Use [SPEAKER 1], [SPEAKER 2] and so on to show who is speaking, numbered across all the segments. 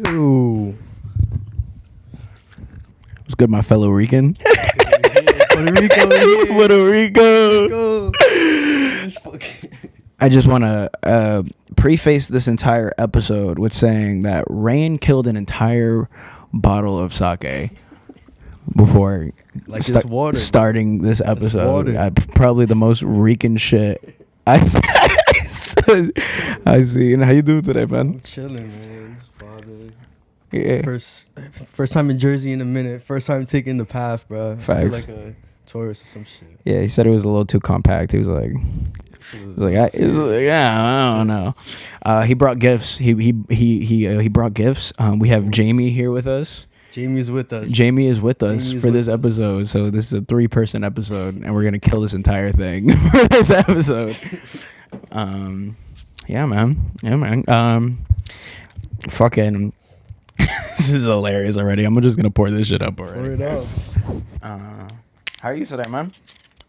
[SPEAKER 1] Ew.
[SPEAKER 2] What's good, my fellow Rican?
[SPEAKER 1] Puerto Rico.
[SPEAKER 2] Puerto Rico. I just want to preface this entire episode with saying that Rain killed an entire bottle of sake before starting this episode. Probably the most Rican shit I seen. How you doing today, man?
[SPEAKER 1] I'm chilling, man. Just bothered.
[SPEAKER 2] Yeah.
[SPEAKER 1] First time in Jersey in a minute. First time taking the path, bro.
[SPEAKER 2] Facts.
[SPEAKER 1] I feel like a tourist or some shit.
[SPEAKER 2] Yeah, he said it was a little too compact. He was like, I don't know. He brought gifts. He brought gifts. We have Jamie here with us.
[SPEAKER 1] Jamie is with us
[SPEAKER 2] for this episode. So this is a 3-person episode, and we're gonna kill this entire thing for this episode. Yeah, man. Fucking. This is hilarious already. I'm just gonna pour this shit up already.
[SPEAKER 1] Pour it out.
[SPEAKER 2] How are you today, man?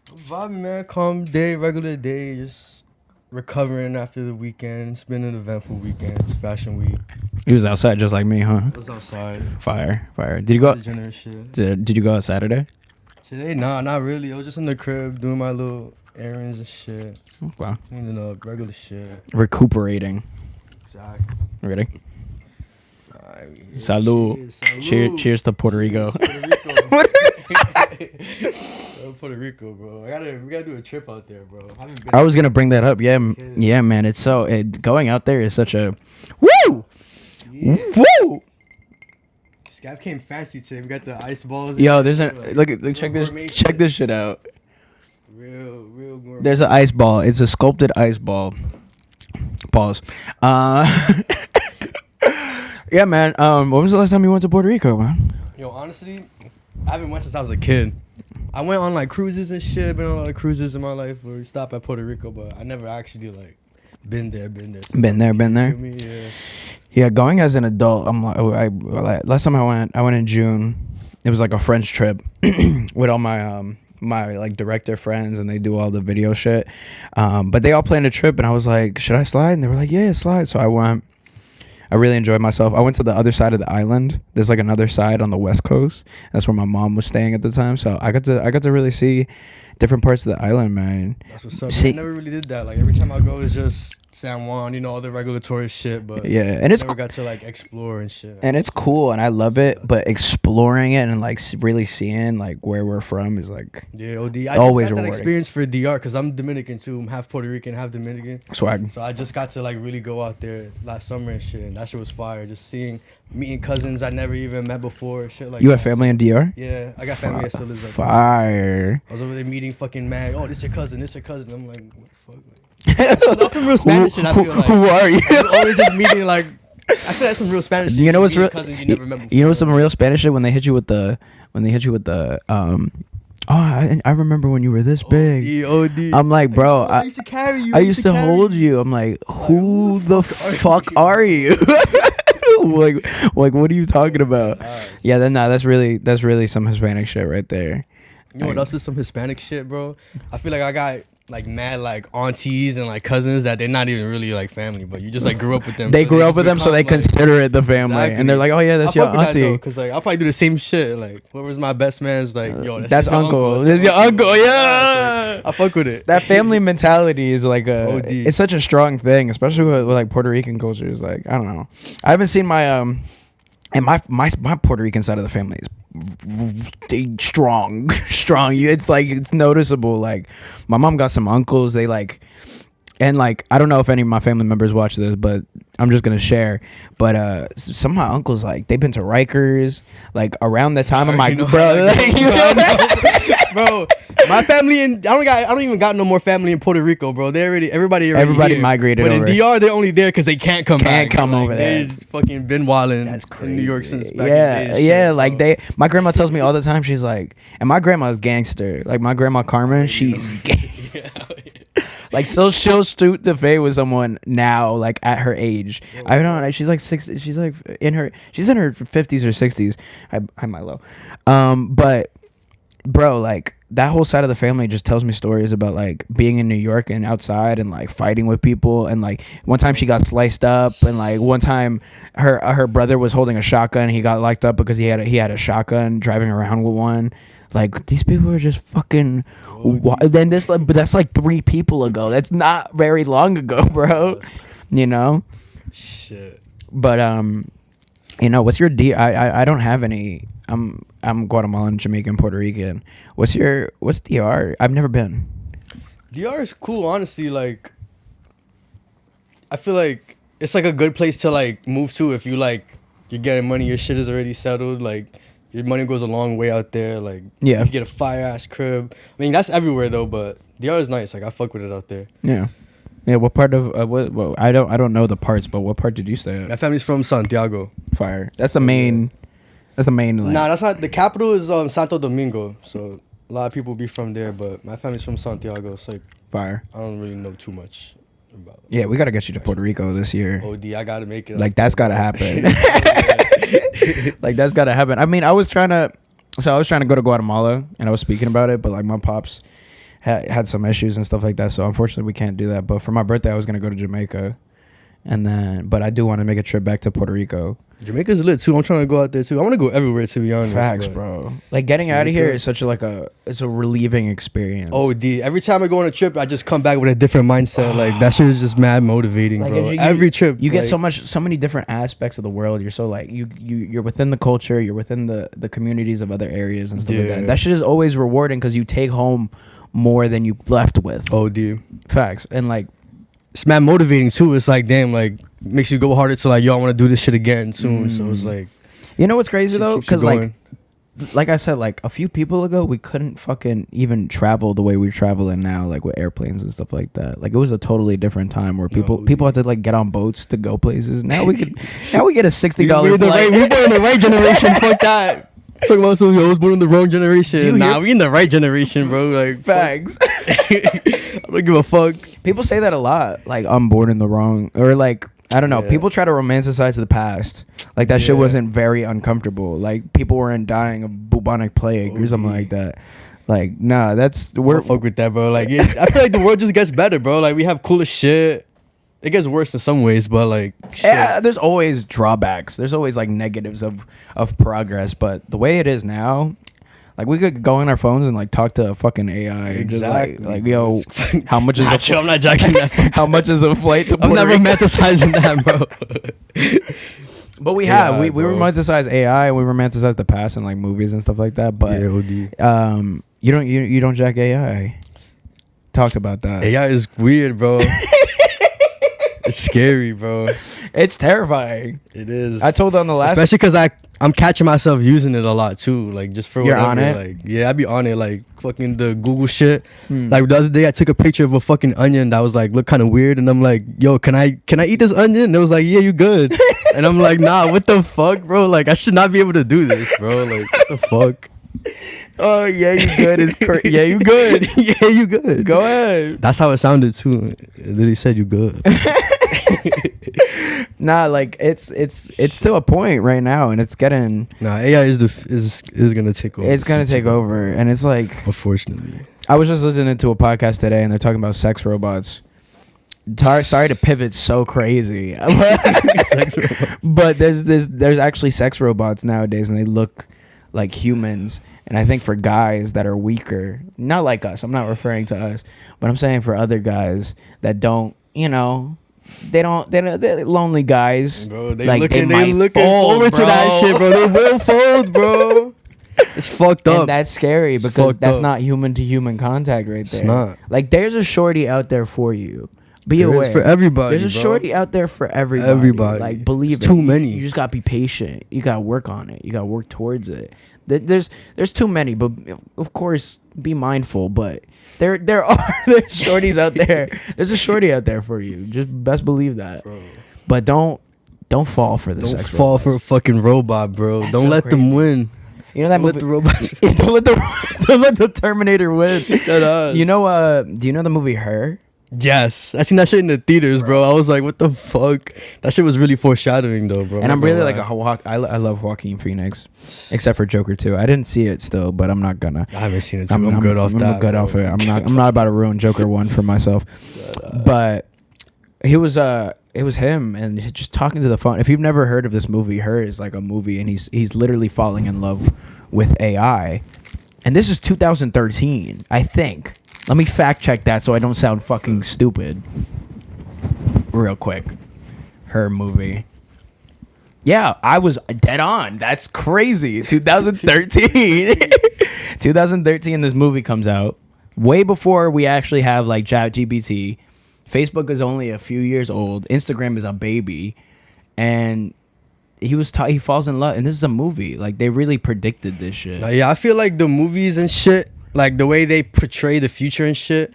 [SPEAKER 1] Vibing, man. Calm day, regular day. Just recovering after the weekend. It's been an eventful weekend. It's Fashion Week.
[SPEAKER 2] He was outside just like me, huh?
[SPEAKER 1] I was outside.
[SPEAKER 2] Fire. Did you go? Did you go out Saturday?
[SPEAKER 1] Today, nah, not really. I was just in the crib doing my little errands and shit.
[SPEAKER 2] Wow.
[SPEAKER 1] Cleaning up, regular shit.
[SPEAKER 2] Recuperating.
[SPEAKER 1] Exactly.
[SPEAKER 2] Ready? Salud. Cheers to Puerto Rico.
[SPEAKER 1] Puerto Rico, bro. We gotta do a trip out there, bro.
[SPEAKER 2] I was gonna bring that up. Yeah, man. It's going out there is such a woo. Yeah. Woo.
[SPEAKER 1] Scav came fancy today. We got the ice balls.
[SPEAKER 2] Yo, there's look check this shit out.
[SPEAKER 1] Real gourmet.
[SPEAKER 2] There's an ice ball. It's a sculpted ice ball. Pause. Yeah, man. When was the last time you went to Puerto Rico, man?
[SPEAKER 1] Yo, honestly, I haven't went since I was a kid. I went on like cruises and shit. Been on a lot of cruises in my life where we stop at Puerto Rico, but I never actually like been there.
[SPEAKER 2] Been there. Yeah, going as an adult, I'm like, last time I went in June. It was like a French trip with all my my like director friends, and they do all the video shit. But they all planned a trip, and I was like, should I slide? And they were like, yeah, slide. So I went. I really enjoyed myself. I went to the other side of the island. There's like another side on the west coast. That's where my mom was staying at the time. So I got to really see different parts of the island, man.
[SPEAKER 1] That's what's up. I never really did that. Like every time I go, it's just San Juan, all the regulatory shit. But
[SPEAKER 2] yeah, and it's
[SPEAKER 1] never got to like explore and shit.
[SPEAKER 2] And it's cool, and I love it. But exploring it and like really seeing like where we're from is like
[SPEAKER 1] OD. I
[SPEAKER 2] always
[SPEAKER 1] just got
[SPEAKER 2] rewarding.
[SPEAKER 1] That experience for DR because I'm Dominican too. I'm half Puerto Rican, half Dominican.
[SPEAKER 2] Swag.
[SPEAKER 1] So I just got to like really go out there last summer and shit. And that shit was fire. Just meeting cousins I never even met before. Shit like
[SPEAKER 2] you have family in DR?
[SPEAKER 1] Yeah, I got family that still lives like
[SPEAKER 2] fire.
[SPEAKER 1] I was over there meeting fucking mad. Oh, this your cousin. I'm like, what the fuck? That's some real Spanish shit. I feel like. Who are you? Always just meeting like. I feel that's some real Spanish shit.
[SPEAKER 2] You know what's real?
[SPEAKER 1] Cousin you never met before.
[SPEAKER 2] You know what's some real Spanish shit when they hit you with the I remember when you were this big.
[SPEAKER 1] OD.
[SPEAKER 2] I'm like, bro,
[SPEAKER 1] I used to carry you.
[SPEAKER 2] I used to hold you. I'm like, who the fuck are you? like, what are you talking about? Yeah, that's really some Hispanic shit right there.
[SPEAKER 1] You know what else is some Hispanic shit, bro? I feel like I got like mad like aunties and like cousins that they're not even really like family, but you just like grew up with them.
[SPEAKER 2] They grew up with them, so they consider it the family, and they're like, oh yeah, that's your auntie.
[SPEAKER 1] Because like I'll probably do the same shit. Like whoever's my best man's like, yo,
[SPEAKER 2] that's uncle. That's your uncle. Yeah,
[SPEAKER 1] I fuck with it.
[SPEAKER 2] That family mentality is like it's such a strong thing, especially with like Puerto Rican cultures. Like I don't know, I haven't seen my and my Puerto Rican side of the family is strong. It's like it's noticeable. Like my mom got some uncles. They like, and like I don't know if any of my family members watch this, but I'm just gonna share. But some of my uncles like they've been to Rikers like around the time of my bro.
[SPEAKER 1] Bro, my family I don't even got no more family in Puerto Rico, bro. Everybody here.
[SPEAKER 2] Migrated
[SPEAKER 1] but
[SPEAKER 2] over.
[SPEAKER 1] But in DR, they're only there because they can't come
[SPEAKER 2] over there.
[SPEAKER 1] They fucking been wilding in New York since back in the day.
[SPEAKER 2] Yeah, like my grandma tells me all the time. She's like, and my grandma's gangster. Like my grandma Carmen, she's gay. Like so she'll shoot the fade with someone now, like at her age. I don't know. She's like 60. She's like in her 50s or 60s. Hi Milo. But bro, like that whole side of the family just tells me stories about like being in New York and outside and like fighting with people, and like one time she got sliced up, and like one time her brother was holding a shotgun, he got locked up because he had a shotgun driving around with one. Like, these people are just fucking then this, but that's like 3 people ago. That's not very long ago, bro. You know?
[SPEAKER 1] Shit.
[SPEAKER 2] But you know, what's your I don't have any. I'm Guatemalan, Jamaican, Puerto Rican. What's DR? I've never been.
[SPEAKER 1] DR is cool, honestly. Like, I feel like it's like a good place to like move to if you like you're getting money, your shit is already settled. Like, your money goes a long way out there. Like,
[SPEAKER 2] yeah,
[SPEAKER 1] you get a fire ass crib. I mean, that's everywhere though, but DR is nice. Like, I fuck with it out there.
[SPEAKER 2] Yeah. Yeah, what part of what I don't know the parts, but what part did you stay at?
[SPEAKER 1] My family's from Santiago.
[SPEAKER 2] Fire. That's the main. That's the main. Like,
[SPEAKER 1] nah, that's not. The capital is Santo Domingo, so a lot of people be from there. But my family's from Santiago. It's like
[SPEAKER 2] fire.
[SPEAKER 1] I don't really know too much about.
[SPEAKER 2] Yeah, we gotta get you to Puerto Rico this year.
[SPEAKER 1] OD, I gotta make it.
[SPEAKER 2] Like, that's gotta happen. Like, that's gotta happen. I mean, I was trying to go to Guatemala, and I was speaking about it, but like my pops had some issues and stuff like that, so unfortunately we can't do that. But for my birthday, I was gonna go to Jamaica, but I do want to make a trip back to Puerto Rico.
[SPEAKER 1] Jamaica's lit too. I'm trying to go out there too. I want to go everywhere, to be honest.
[SPEAKER 2] Facts, bro. Like, getting out of here is such it's a relieving experience.
[SPEAKER 1] OD. Every time I go on a trip, I just come back with a different mindset. Like, that shit is just mad motivating, like, bro. Every trip,
[SPEAKER 2] you get so many different aspects of the world. You're so like you're within the culture. You're within the communities of other areas and stuff like that. That shit is always rewarding because you take home more than you left with.
[SPEAKER 1] OD.
[SPEAKER 2] Facts. And like,
[SPEAKER 1] it's mad motivating too. It's like, damn, like, makes you go harder to like, yo, I want to do this shit again soon. So it's like,
[SPEAKER 2] you know what's crazy though? Because like I said, like a few people ago, we couldn't fucking even travel the way we're traveling now, like with airplanes and stuff like that. Like, it was a totally different time where people had to like get on boats to go places. Now we get a $60 flight.
[SPEAKER 1] We're born in the right generation. Fuck that. Talking about some, yo, I was born in the wrong generation. Nah, we in the right generation, bro. Like,
[SPEAKER 2] facts.
[SPEAKER 1] I don't give a fuck.
[SPEAKER 2] People say that a lot. Like, I'm born in the wrong, or like, I don't know. Yeah. People try to romanticize the past. Like, that shit wasn't very uncomfortable. Like, people weren't dying of bubonic plague or something like that. Like, nah, we're
[SPEAKER 1] fuck with that, bro. Like, I feel like the world just gets better, bro. Like, we have cooler shit. It gets worse in some ways, but like, shit.
[SPEAKER 2] Yeah, there's always drawbacks. There's always like negatives of progress. But the way it is now, like, we could go on our phones and like talk to a fucking AI.
[SPEAKER 1] Exactly.
[SPEAKER 2] Like, yo, how much is
[SPEAKER 1] I'm not joking. That.
[SPEAKER 2] How much is a flight to Puerto
[SPEAKER 1] Rico? I'm not romanticizing that,
[SPEAKER 2] bro. But we have we romanticize AI and we romanticize the past and like movies and stuff like that. But you don't jack AI. Talk about that.
[SPEAKER 1] AI is weird, bro. It's scary, bro.
[SPEAKER 2] It's terrifying.
[SPEAKER 1] It is.
[SPEAKER 2] I told on the last,
[SPEAKER 1] especially because I'm catching myself using it a lot too. Like, just for
[SPEAKER 2] you're
[SPEAKER 1] whatever.
[SPEAKER 2] On it.
[SPEAKER 1] Like, yeah, I be on it. Like, fucking the Google shit. Like, the other day, I took a picture of a fucking onion that was like look kind of weird, and I'm like, yo, can I eat this onion? And it was like, yeah, you good. And I'm like, nah, what the fuck, bro? Like, I should not be able to do this, bro. Like, what the fuck?
[SPEAKER 2] Oh, yeah, you good. Yeah, you good.
[SPEAKER 1] Yeah, you good.
[SPEAKER 2] Go ahead.
[SPEAKER 1] That's how it sounded too. It literally said you good.
[SPEAKER 2] Nah, like, it's to a point right now, and it's getting.
[SPEAKER 1] Nah, AI is gonna take over.
[SPEAKER 2] It's gonna take over, and it's like,
[SPEAKER 1] unfortunately.
[SPEAKER 2] I was just listening to a podcast today, and they're talking about sex robots. Sorry to pivot so crazy, but there's actually sex robots nowadays, and they look like humans. And I think for guys that are weaker, not like us, I'm not referring to us, but I'm saying for other guys that don't, they're lonely guys.
[SPEAKER 1] Bro, they
[SPEAKER 2] like,
[SPEAKER 1] looking forward to that shit, bro. They will fold, bro. It's fucked up.
[SPEAKER 2] And that's scary because that's not human to human contact right there.
[SPEAKER 1] It's not.
[SPEAKER 2] Like, there's a shorty out there for you. Be aware.
[SPEAKER 1] It's for everybody.
[SPEAKER 2] There's a shorty out there for everybody.
[SPEAKER 1] Everybody.
[SPEAKER 2] Like, believe
[SPEAKER 1] it's
[SPEAKER 2] it.
[SPEAKER 1] Too many.
[SPEAKER 2] You just gotta be patient. You gotta work on it. You gotta work towards it. There's too many, but of course, be mindful. But there are there's shorties out there. There's a shorty out there for you. Just best believe that. Bro. But don't fall for this.
[SPEAKER 1] Don't fall for a fucking robot, bro. Don't let them win.
[SPEAKER 2] You know that movie?
[SPEAKER 1] Let the robots.
[SPEAKER 2] Don't let the Terminator win. You know? Do you know the movie Her?
[SPEAKER 1] Yes, I seen that shit in the theaters, bro. I was like, what the fuck? That shit was really foreshadowing, though, bro.
[SPEAKER 2] And I'm really like I love Joaquin Phoenix, except for Joker 2. I didn't see it still, but I'm not gonna.
[SPEAKER 1] I haven't seen it. I'm good off that.
[SPEAKER 2] I'm good off it. I'm not about to ruin Joker 1 for myself. But it was him and just talking to the phone. If you've never heard of this movie, Her is like a movie, and he's literally falling in love with AI. And this is 2013, I think. Let me fact check that so I don't sound fucking stupid. Real quick. Her movie. Yeah, I was dead on. That's crazy. 2013. 2013, this movie comes out. Way before we actually have like ChatGPT. Facebook is only a few years old. Instagram is a baby. And he falls in love. And this is a movie. Like, they really predicted this shit.
[SPEAKER 1] Yeah, I feel like the movies and shit, like the way they portray the future and shit,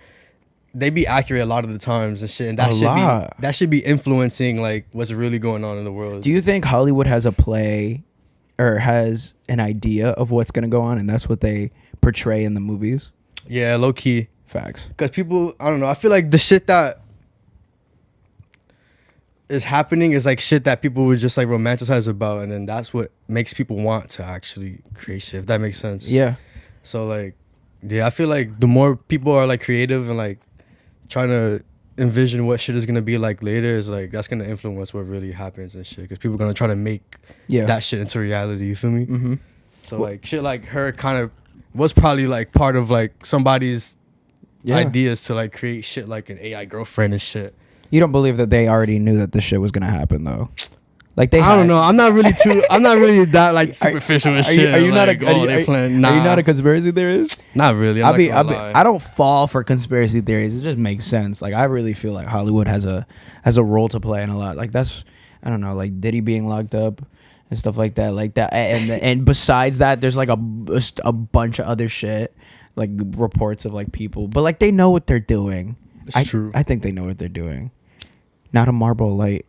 [SPEAKER 1] they be accurate a lot of the times and shit, and that should be influencing like what's really going on in the world.
[SPEAKER 2] Do you think Hollywood has a play or has an idea of what's gonna go on, and that's what they portray in the movies?
[SPEAKER 1] Yeah, low key
[SPEAKER 2] facts.
[SPEAKER 1] Because people, I don't know, I feel like the shit that is happening is like shit that people would just like romanticize about, and then that's what makes people want to actually create shit. If that makes sense.
[SPEAKER 2] Yeah.
[SPEAKER 1] So like. Yeah, I feel like the more people are like creative and like trying to envision what shit is gonna be like later, is like that's gonna influence what really happens and shit. Because people are gonna try to make that shit into reality. You feel me? Mm-hmm. So like shit like Her kind of was probably like part of like somebody's ideas to like create shit like an AI girlfriend and shit.
[SPEAKER 2] You don't believe that they already knew that this shit was gonna happen though? Like
[SPEAKER 1] I don't know. I'm not really that like superficial and shit.
[SPEAKER 2] Are you not
[SPEAKER 1] a
[SPEAKER 2] conspiracy theorist?
[SPEAKER 1] Not really.
[SPEAKER 2] I don't fall for conspiracy theories. It just makes sense. Like, I really feel like Hollywood has a role to play in a lot. Like, that's, I don't know, like Diddy being locked up and stuff like that. And besides that, there's like a bunch of other shit, like reports of like people, but like they know what they're doing.
[SPEAKER 1] It's true.
[SPEAKER 2] I think they know what they're doing. Not a Marlboro Light.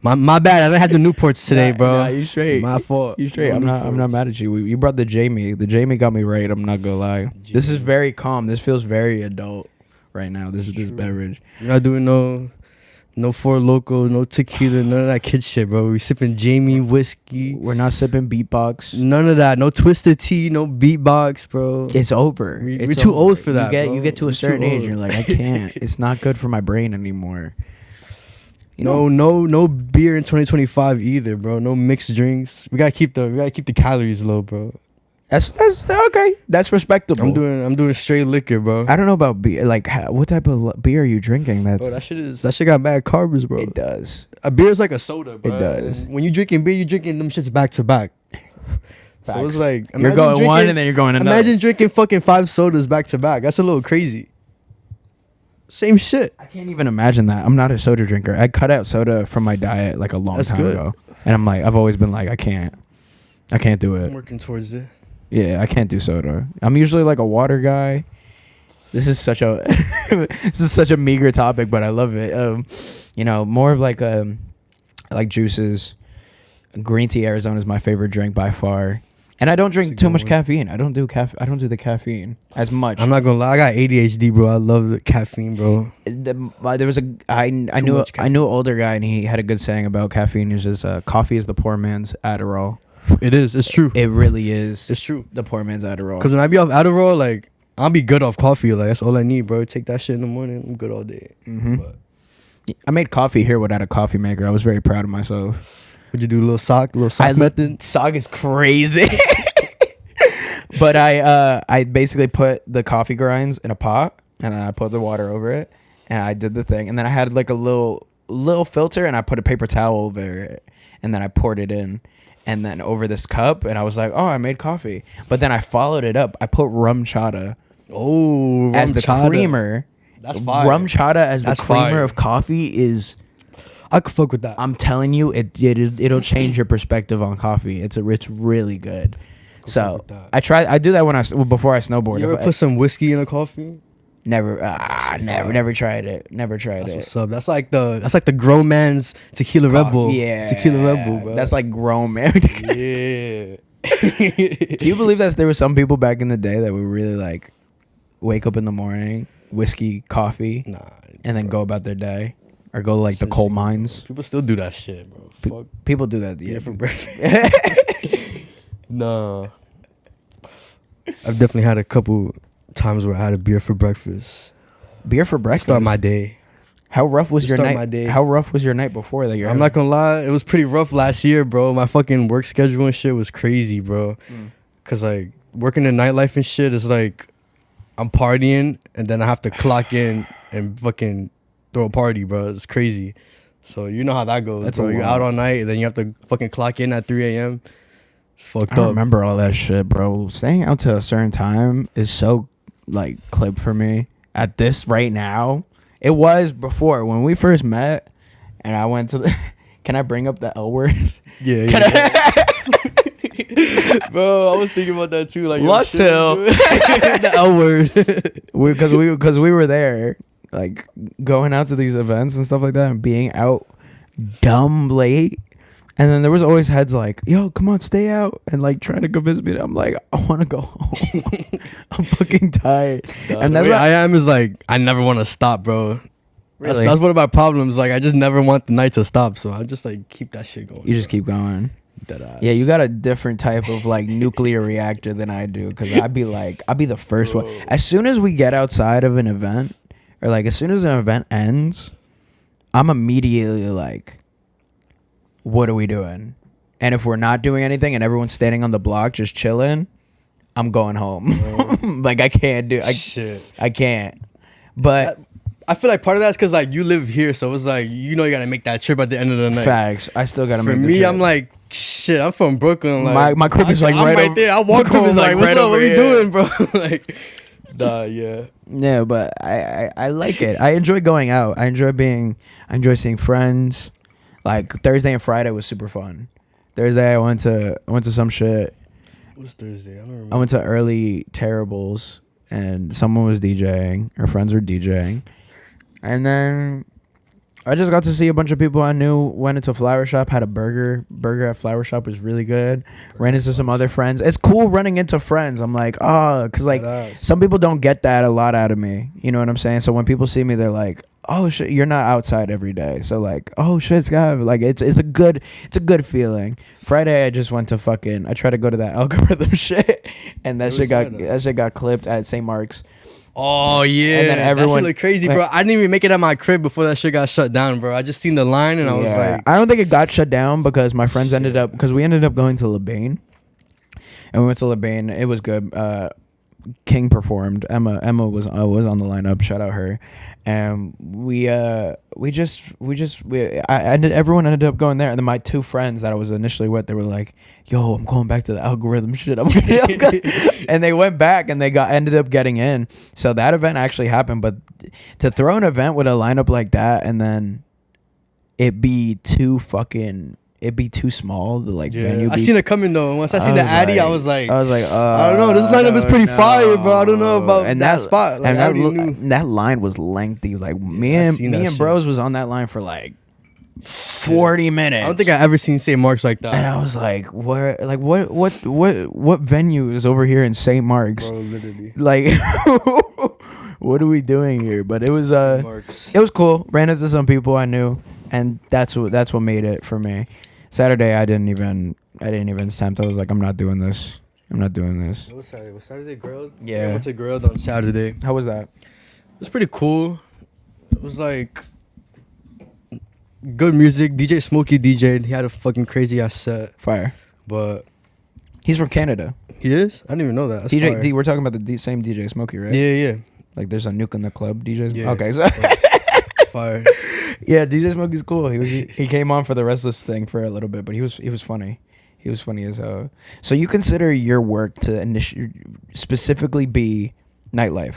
[SPEAKER 1] My bad. I didn't have the Newports today, bro.
[SPEAKER 2] Nah, you straight.
[SPEAKER 1] My fault.
[SPEAKER 2] You straight. I'm not mad at you. You brought the Jamie. The Jamie got me right. I'm not gonna lie. This is very calm. This feels very adult right now. This beverage.
[SPEAKER 1] You're not doing no Four Loko, no tequila, none of that kid shit, bro. We sipping Jamie whiskey.
[SPEAKER 2] We're not sipping beatbox.
[SPEAKER 1] None of that. No twisted tea. No beatbox, bro.
[SPEAKER 2] It's over.
[SPEAKER 1] We're too old for that.
[SPEAKER 2] You get to a certain age, you're like, I can't. It's not good for my brain anymore.
[SPEAKER 1] No beer in 2025 either, bro. No mixed drinks. We gotta keep the calories low, bro.
[SPEAKER 2] That's okay. That's respectable.
[SPEAKER 1] I'm doing straight liquor, bro.
[SPEAKER 2] I don't know about beer. Like, what type of beer are you drinking?
[SPEAKER 1] Bro, that shit got bad carbs, bro.
[SPEAKER 2] It does.
[SPEAKER 1] A beer is like a soda, bro.
[SPEAKER 2] It does.
[SPEAKER 1] And when you drinking beer, you drinking them shits back to back. So it's like
[SPEAKER 2] you're going one and then you're going another.
[SPEAKER 1] Imagine drinking fucking 5 sodas back to back. That's a little crazy. Same shit.
[SPEAKER 2] I can't even imagine that. I'm not a soda drinker. I cut out soda from my diet like a long time ago. And I've always been like, I can't do it.
[SPEAKER 1] I'm working towards it.
[SPEAKER 2] Yeah, I can't do soda. I'm usually like a water guy. This is such a meager topic, but I love it. More of like juices. Green tea Arizona is my favorite drink by far. And I don't drink too much caffeine. I don't do the caffeine as much.
[SPEAKER 1] I'm not gonna lie, I got ADHD, bro. I love the caffeine, bro.
[SPEAKER 2] There was I knew an older guy, and he had a good saying about caffeine. He says, "Coffee is the poor man's Adderall."
[SPEAKER 1] It is. It's true.
[SPEAKER 2] It really is.
[SPEAKER 1] It's true.
[SPEAKER 2] The poor man's Adderall.
[SPEAKER 1] Because when I be off Adderall, like I'll be good off coffee. Like that's all I need, bro. Take that shit in the morning. I'm good all day.
[SPEAKER 2] Mm-hmm. But I made coffee here without a coffee maker. I was very proud of myself.
[SPEAKER 1] Would you do a little sock method?
[SPEAKER 2] Sock is crazy. But I basically put the coffee grinds in a pot, and I put the water over it, and I did the thing, and then I had like a little filter, and I put a paper towel over it, and then I poured it in, and then over this cup, and I was like, oh, I made coffee. But then I followed it up. I put rum chata.
[SPEAKER 1] Oh, rum
[SPEAKER 2] as the
[SPEAKER 1] chata.
[SPEAKER 2] Creamer.
[SPEAKER 1] That's fire.
[SPEAKER 2] Rum chata as the creamer
[SPEAKER 1] fire.
[SPEAKER 2] of coffee is.
[SPEAKER 1] I could fuck with that.
[SPEAKER 2] I'm telling you, it'll change your perspective on coffee. It's really good. So I do that before I snowboard.
[SPEAKER 1] You ever put some whiskey in a coffee?
[SPEAKER 2] Never tried it. Never tried it.
[SPEAKER 1] What's up? That's like the grown man's tequila Red Bull.
[SPEAKER 2] Yeah,
[SPEAKER 1] tequila Red Bull, bro.
[SPEAKER 2] That's like grown man.
[SPEAKER 1] Yeah.
[SPEAKER 2] Do you believe that there were some people back in the day that were really like wake up in the morning, whiskey, coffee, and then go about their day, or go like the coal mines.
[SPEAKER 1] People still do that shit, bro. Fuck.
[SPEAKER 2] People do that.
[SPEAKER 1] Yeah, for breakfast. No. I've definitely had a couple times where I had a beer for breakfast.
[SPEAKER 2] Beer for breakfast.
[SPEAKER 1] Start my day.
[SPEAKER 2] How rough was your night?
[SPEAKER 1] My day.
[SPEAKER 2] How rough was your night before that?
[SPEAKER 1] I'm not gonna lie, it was pretty rough last year, bro. My fucking work schedule and shit was crazy, bro. Cause like working in nightlife and shit is like I'm partying and then I have to clock in and fucking throw a party, bro. It's crazy. So you know how that goes. That's bro. You're out all night and then you have to fucking clock in at 3 a.m. Fucked up.
[SPEAKER 2] I remember all that shit, bro. Staying out to a certain time is so like clip for me at this right now. It was before when we first met, and I went to the. Can I bring up the L word?
[SPEAKER 1] Yeah. Bro, I was thinking about that too. Like
[SPEAKER 2] Lust Hill,
[SPEAKER 1] the L word.
[SPEAKER 2] Because we were there, like going out to these events and stuff like that, and being out dumb late. And then there was always heads like, yo, come on, stay out. And like trying to convince me. I'm like, I want to go home. I'm fucking tired.
[SPEAKER 1] And that's what I am is like, I never want to stop, bro. Really? That's one of my problems. Like, I just never want the night to stop. So I just like keep that shit going.
[SPEAKER 2] You just keep going. Yeah, you got a different type of like nuclear reactor than I do. Cause I'd be the first one. As soon as we get outside of an event, or like as soon as an event ends, I'm immediately like, what are we doing? And if we're not doing anything and everyone's standing on the block just chilling, I'm going home. Like I can't do
[SPEAKER 1] shit.
[SPEAKER 2] I can't. But
[SPEAKER 1] I feel like part of that's because like you live here, so it's like you gotta make that trip at the end of the night.
[SPEAKER 2] Facts. I still gotta make the trip.
[SPEAKER 1] For me, I'm like, shit, I'm from Brooklyn. Like
[SPEAKER 2] my crib is like
[SPEAKER 1] I'm
[SPEAKER 2] right
[SPEAKER 1] there. I walk home is like, what's up? What we doing, bro? Like, yeah.
[SPEAKER 2] Yeah, but I like it. I enjoy going out. I enjoy seeing friends. Like Thursday and Friday was super fun. Thursday I went to some shit.
[SPEAKER 1] What's Thursday? I don't remember.
[SPEAKER 2] I went to Early Terribles and someone was DJing. Our friends were DJing. And then I just got to see a bunch of people I knew. Went into Flower Shop, had a burger. Burger at Flower Shop was really good. Ran into some other friends. It's cool running into friends. I'm like, oh, because like some people don't get that a lot out of me. You know what I'm saying? So when people see me, they're like, oh shit, you're not outside every day. So like, oh shit, Scott, like it's a good feeling. Friday I just went to I tried to go to that algorithm shit, and that shit got clipped at St. Mark's.
[SPEAKER 1] Oh yeah, and then everyone that shit looked crazy, bro. I didn't even make it at my crib before that shit got shut down, bro. I just seen the line and I was like,
[SPEAKER 2] I don't think it got shut down because my friends ended up going to LeBain, and we went to LeBain. It was good. King performed. Emma was on the lineup. Shout out her. And everyone ended up going there. And then my two friends that I was initially with, they were like, yo, I'm going back to the algorithm shit. And they went back and they ended up getting in. So that event actually happened. But to throw an event with a lineup like that and then it be too small. The like venue.
[SPEAKER 1] I seen it coming though. Once I seen the Addy, I was like, I
[SPEAKER 2] don't
[SPEAKER 1] know. This lineup is pretty fire, bro. I don't know about that spot. Like,
[SPEAKER 2] and that line was lengthy. Like me and bros was on that line for like 40 minutes.
[SPEAKER 1] I don't think I ever seen St. Mark's like that.
[SPEAKER 2] And I was like, what venue is over here in St. Mark's?
[SPEAKER 1] Bro, literally.
[SPEAKER 2] Like, what are we doing here? But it was cool. Ran into some people I knew, and that's what made it for me. Saturday I didn't even attempt. I was like, I'm not doing this.
[SPEAKER 1] What Saturday? Was Saturday Grilled?
[SPEAKER 2] Yeah.
[SPEAKER 1] I went to Grilled on Saturday.
[SPEAKER 2] How was that?
[SPEAKER 1] It was pretty cool. It was like good music. DJ Smokey DJ'd. He had a fucking crazy ass set.
[SPEAKER 2] Fire.
[SPEAKER 1] But
[SPEAKER 2] he's from Canada.
[SPEAKER 1] He is? I didn't even know that. That's
[SPEAKER 2] DJ D, we're talking about the same DJ Smokey, right?
[SPEAKER 1] Yeah.
[SPEAKER 2] Like there's a Nuke in the Club DJ.
[SPEAKER 1] Yeah.
[SPEAKER 2] Okay, so
[SPEAKER 1] it's fire.
[SPEAKER 2] Yeah, DJ Smokey's cool. He came on for the Restless thing for a little bit, but he was funny. He was funny as hell. So you consider your work to specifically be nightlife?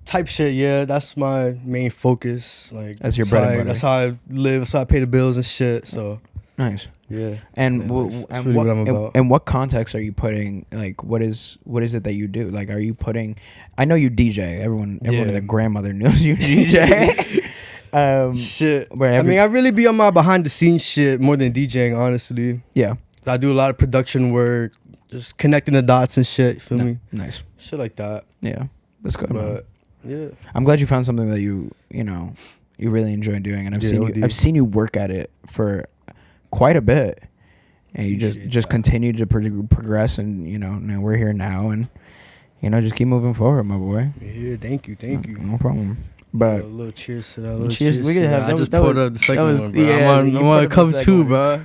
[SPEAKER 1] Type shit, yeah. That's my main focus. Like
[SPEAKER 2] that's your bread and butter.
[SPEAKER 1] That's how I live. That's how I pay the bills and shit. So
[SPEAKER 2] nice.
[SPEAKER 1] Yeah.
[SPEAKER 2] And
[SPEAKER 1] that's really what I'm about.
[SPEAKER 2] And what context are you putting? Like, what is it that you do? Like, are you putting? I know you DJ. Everyone and their grandmother knows you DJ.
[SPEAKER 1] Shit. I mean, I really be on my behind the scenes shit more than DJing, honestly.
[SPEAKER 2] Yeah.
[SPEAKER 1] I do a lot of production work, just connecting the dots and shit. You feel me?
[SPEAKER 2] Nice.
[SPEAKER 1] Shit like that.
[SPEAKER 2] Yeah, that's good. Man.
[SPEAKER 1] But yeah,
[SPEAKER 2] I'm glad you found something that you really enjoy doing, and I've seen you work at it for quite a bit, and you just continue to progress, and now we're here now, and just keep moving forward, my boy.
[SPEAKER 1] Yeah, thank you.
[SPEAKER 2] No problem. But
[SPEAKER 1] a little cheers to that.
[SPEAKER 2] Cheers. We could have.
[SPEAKER 1] I just pulled up the second one, bro.
[SPEAKER 2] Yeah,
[SPEAKER 1] I'm on cover 2, bro.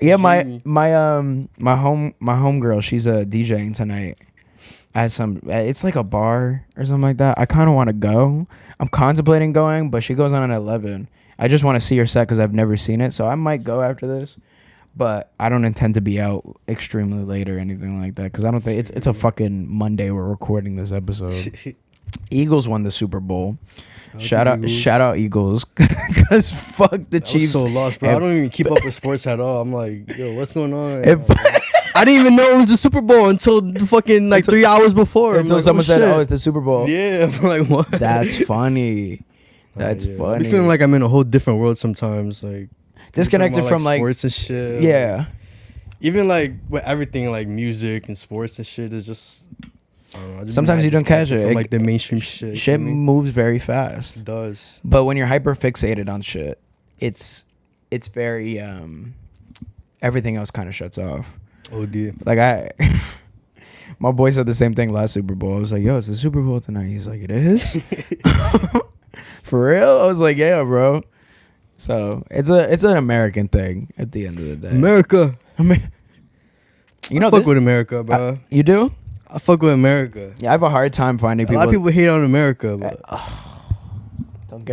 [SPEAKER 2] Yeah, my homegirl, she's DJing tonight at it's like a bar or something like that. I kind of want to go. I'm contemplating going, but she goes on at 11. I just want to see her set because I've never seen it, so I might go after this. But I don't intend to be out extremely late or anything like that because I don't think it's a fucking Monday we're recording this episode. Eagles won the Super Bowl. Shout out Eagles, because fuck the Chiefs.
[SPEAKER 1] I was so lost, bro. I don't even keep up with sports at all. I'm like, yo, what's going on? I didn't even know it was the Super Bowl until the fucking 3 hours before.
[SPEAKER 2] Until someone said, "Oh, it's the Super Bowl."
[SPEAKER 1] Yeah, I'm like, what?
[SPEAKER 2] That's funny. That's funny.
[SPEAKER 1] I feel like I'm in a whole different world sometimes, like
[SPEAKER 2] disconnected from
[SPEAKER 1] sports and shit.
[SPEAKER 2] Yeah.
[SPEAKER 1] Even with everything music and sports and shit is just. I don't know,
[SPEAKER 2] sometimes you don't catch it.
[SPEAKER 1] From the mainstream shit.
[SPEAKER 2] Shit moves very fast.
[SPEAKER 1] It does.
[SPEAKER 2] But when you're hyper fixated on shit, it's very everything else kind of shuts off.
[SPEAKER 1] Oh dear.
[SPEAKER 2] My boy said the same thing last Super Bowl. I was like, yo, it's the Super Bowl tonight. He's like, it is? For real? I was like, yeah, bro. So it's an American thing at the end of the day.
[SPEAKER 1] America.
[SPEAKER 2] I
[SPEAKER 1] fuck with America, bro.
[SPEAKER 2] You do?
[SPEAKER 1] I fuck with America.
[SPEAKER 2] Yeah, I have a hard time finding people.
[SPEAKER 1] A lot of people hate on America, but
[SPEAKER 2] don't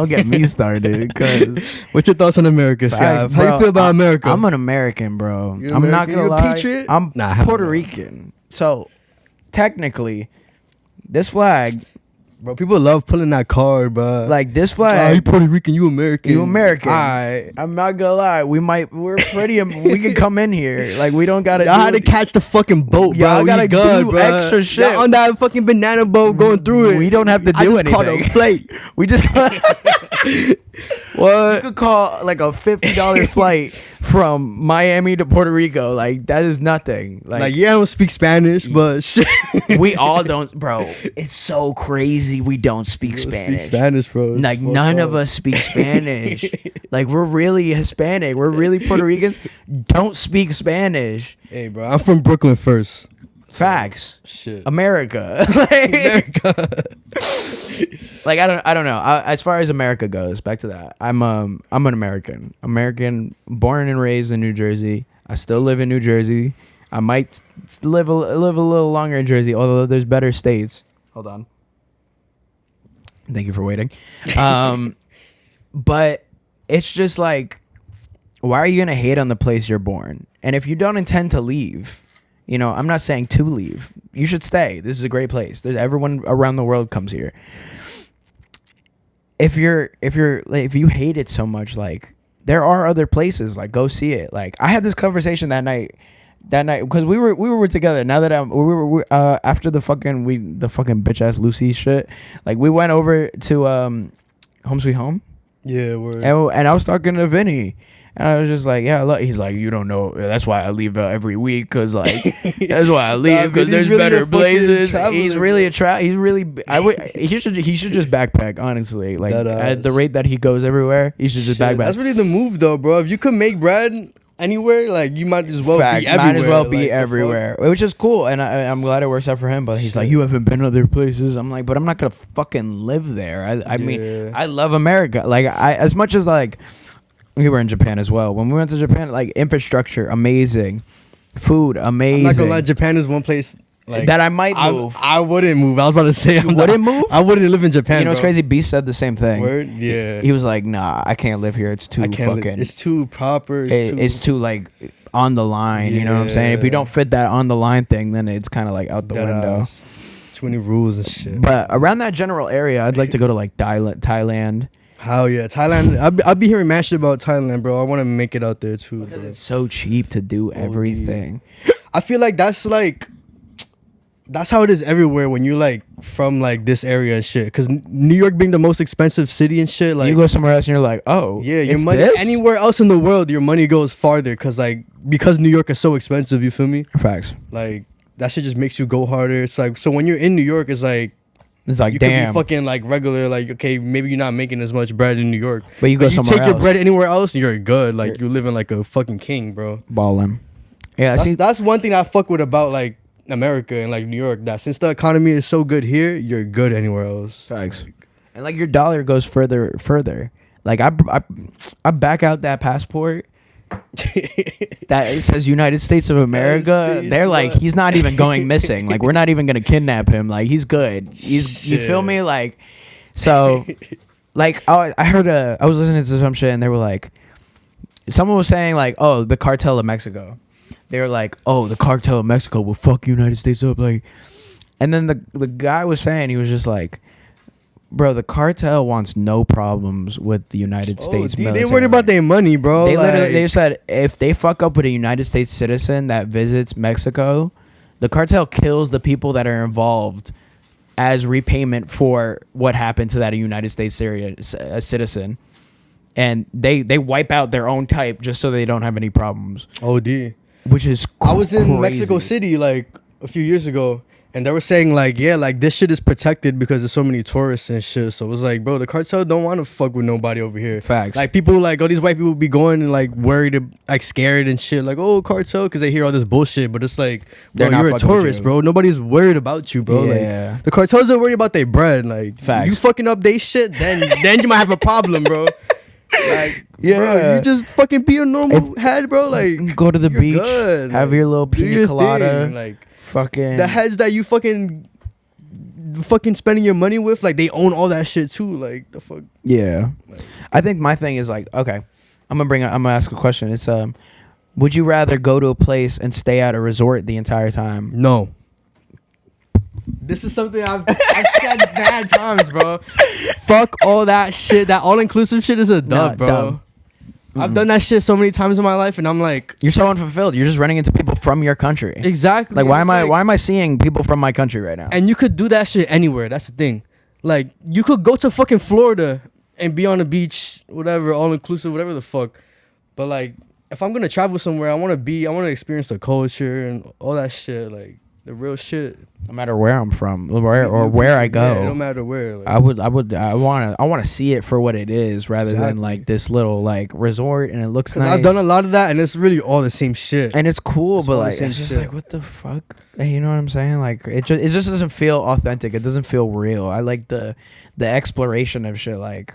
[SPEAKER 2] get me started. Cause
[SPEAKER 1] what's your thoughts on America, Scav? How you feel about America?
[SPEAKER 2] I'm an American, bro.
[SPEAKER 1] You're American?
[SPEAKER 2] Not gonna
[SPEAKER 1] You're
[SPEAKER 2] lie.
[SPEAKER 1] A patriot?
[SPEAKER 2] I'm Puerto Rican. So technically, this flag.
[SPEAKER 1] Bro, people love pulling that card, bro.
[SPEAKER 2] Like this flag.
[SPEAKER 1] You Puerto Rican, you American.
[SPEAKER 2] You American.
[SPEAKER 1] Alright.
[SPEAKER 2] I'm not gonna lie. We're pretty. We can come in here. Like we don't gotta.
[SPEAKER 1] Y'all had to catch the fucking boat, bro.
[SPEAKER 2] Y'all gotta do extra shit.
[SPEAKER 1] Y'all on that fucking banana boat going through it.
[SPEAKER 2] We don't have to do anything.
[SPEAKER 1] I just caught a flight.
[SPEAKER 2] We just.
[SPEAKER 1] What?
[SPEAKER 2] You could call like a $50 flight from Miami to Puerto Rico. Like that is nothing. Like
[SPEAKER 1] yeah, I don't speak Spanish, but shit.
[SPEAKER 2] We all don't, bro. It's so crazy. We don't speak Spanish.
[SPEAKER 1] Speak Spanish, bro. It's
[SPEAKER 2] like none of us speak Spanish. Like we're really Hispanic. We're really Puerto Ricans. Don't speak Spanish.
[SPEAKER 1] Hey, bro. I'm from Brooklyn first.
[SPEAKER 2] Facts.
[SPEAKER 1] Shit.
[SPEAKER 2] America.
[SPEAKER 1] America.
[SPEAKER 2] Like I don't know. As far as America goes, back to that. I'm an American. American, born and raised in New Jersey. I still live in New Jersey. I might live a little longer in Jersey, although there's better states. Hold on. Thank you for waiting. But it's just like, why are you gonna hate on the place you're born? And if you don't intend to leave, I'm not saying to leave. You should stay. This is a great place. Everyone around the world comes here. If you hate it so much, like there are other places. Like go see it. Like I had this conversation that night because we were together. Now that we after the fucking bitch ass Lucy shit. Like we went over to Home Sweet Home.
[SPEAKER 1] Yeah, word.
[SPEAKER 2] And I was talking to Vinny. And I was just like, yeah, look. He's like, you don't know. That's why I leave every week, because like, that's why I leave, because there's really better places. He's really he should just backpack, honestly. Like at the rate that he goes everywhere, he should just backpack.
[SPEAKER 1] That's really the move, though, bro. If you could make bread anywhere, like you might as well be everywhere.
[SPEAKER 2] Might as well be everywhere, which is cool, and I'm glad it works out for him. But he's like, you haven't been other places. I'm like, but I'm not gonna fucking live there. I mean, I love America. Like as much as like. We were in Japan as well. When we went to Japan, like infrastructure, amazing. Food, amazing.
[SPEAKER 1] I'm not gonna lie, Japan is one place
[SPEAKER 2] that I might move.
[SPEAKER 1] I wouldn't move. I was about to say,
[SPEAKER 2] you wouldn't move?
[SPEAKER 1] I wouldn't live in Japan.
[SPEAKER 2] You know what's crazy? Beast said the same thing.
[SPEAKER 1] Word? Yeah.
[SPEAKER 2] He was like, nah, I can't live here. It's too fucking.
[SPEAKER 1] It's too proper.
[SPEAKER 2] It's too like on the line.
[SPEAKER 1] Yeah.
[SPEAKER 2] You know what I'm saying? If you don't fit that on the line thing, then it's kind of like out the window.
[SPEAKER 1] Too many rules and shit.
[SPEAKER 2] But around that general area, I'd like to go to like Thailand.
[SPEAKER 1] Hell yeah, Thailand. I'll be hearing mad shit about Thailand, bro. I want to make it out there too.
[SPEAKER 2] Because it's so cheap to do everything.
[SPEAKER 1] I feel like that's like that's how it is everywhere when you're like from like this area and shit. Because New York being the most expensive city and shit, like
[SPEAKER 2] you go somewhere else and you're like, oh,
[SPEAKER 1] yeah, your
[SPEAKER 2] it's
[SPEAKER 1] money
[SPEAKER 2] this?
[SPEAKER 1] anywhere else in the world, your money goes farther. Because New York is so expensive. You feel me?
[SPEAKER 2] Facts.
[SPEAKER 1] Like that shit just makes you go harder. It's like, so when you're in New York, it's like you
[SPEAKER 2] damn.
[SPEAKER 1] could be fucking like regular. Like, okay, maybe you're not making as much bread in New York,
[SPEAKER 2] but you go somewhere
[SPEAKER 1] take
[SPEAKER 2] else.
[SPEAKER 1] your bread anywhere else, and you're good. Like you're living like a fucking king, bro.
[SPEAKER 2] Ballin'. Yeah,
[SPEAKER 1] that's one thing I fuck with about like America and like New York, that since the economy is so good here, you're good anywhere else.
[SPEAKER 2] Facts. And like your dollar goes further. Like I back out that passport that it says United States of America. They're like, he's not even going missing. Like we're not even gonna kidnap him. Like he's good. You feel me? Like so like I heard I was listening to some shit and they were like, someone was saying like, oh, the cartel of Mexico. They were like, oh, the cartel of Mexico will fuck United States up, like, and then the guy was saying, he was just like, bro, the cartel wants no problems with the United States military.
[SPEAKER 1] They worried about their money, bro.
[SPEAKER 2] They said if they fuck up with a United States citizen that visits Mexico, the cartel kills the people that are involved as repayment for what happened to that United States citizen, and they wipe out their own type just so they don't have any problems.
[SPEAKER 1] OD.
[SPEAKER 2] Which is
[SPEAKER 1] I was in
[SPEAKER 2] crazy.
[SPEAKER 1] Mexico City like a few years ago, and they were saying like, yeah, like this shit is protected because there's so many tourists and shit. So it was like, bro, the cartel don't want to fuck with nobody over here.
[SPEAKER 2] Facts.
[SPEAKER 1] Like people like, oh, these white people be going and like worried, like scared and shit, like, oh, cartel, because they hear all this bullshit. But it's like, bro, you're a tourist, bro. Nobody's worried about you, bro.
[SPEAKER 2] Yeah.
[SPEAKER 1] Like the cartels are worried about their bread. Like,
[SPEAKER 2] facts.
[SPEAKER 1] You fucking up they shit, then you might have a problem, bro. Like, yeah, bro, you just fucking be a normal head, bro. Like,
[SPEAKER 2] go to the beach,
[SPEAKER 1] good.
[SPEAKER 2] have your little pina colada,
[SPEAKER 1] thing. Like,
[SPEAKER 2] fucking
[SPEAKER 1] the heads that you fucking spending your money with, like they own all that shit too. Like the fuck.
[SPEAKER 2] Yeah, like, I think my thing is like, okay, I'm gonna ask a question. It's would you rather go to a place and stay at a resort the entire time?
[SPEAKER 1] No. This is something I've said bad times, bro. Fuck all that shit. That all-inclusive shit is a dub, bro.
[SPEAKER 2] Dumb.
[SPEAKER 1] I've done that shit so many times in my life, and I'm like,
[SPEAKER 2] you're so unfulfilled. You're just running into people from your country.
[SPEAKER 1] Exactly.
[SPEAKER 2] Like why am I seeing people from my country right now?
[SPEAKER 1] And you could do that shit anywhere. That's the thing. Like you could go to fucking Florida and be on the beach, whatever, all-inclusive, whatever the fuck. But like, if I'm gonna travel somewhere, I want to experience the culture and all that shit, like the real shit.
[SPEAKER 2] No matter where I'm from, where I go,
[SPEAKER 1] yeah, no matter where. Like,
[SPEAKER 2] I want to see it for what it is, rather than like this little like resort and it looks nice.
[SPEAKER 1] I've done a lot of that, and it's really all the same shit.
[SPEAKER 2] And it's cool, but like it's just like, what the fuck? You know what I'm saying? Like it just doesn't feel authentic. It doesn't feel real. I like the exploration of shit. Like,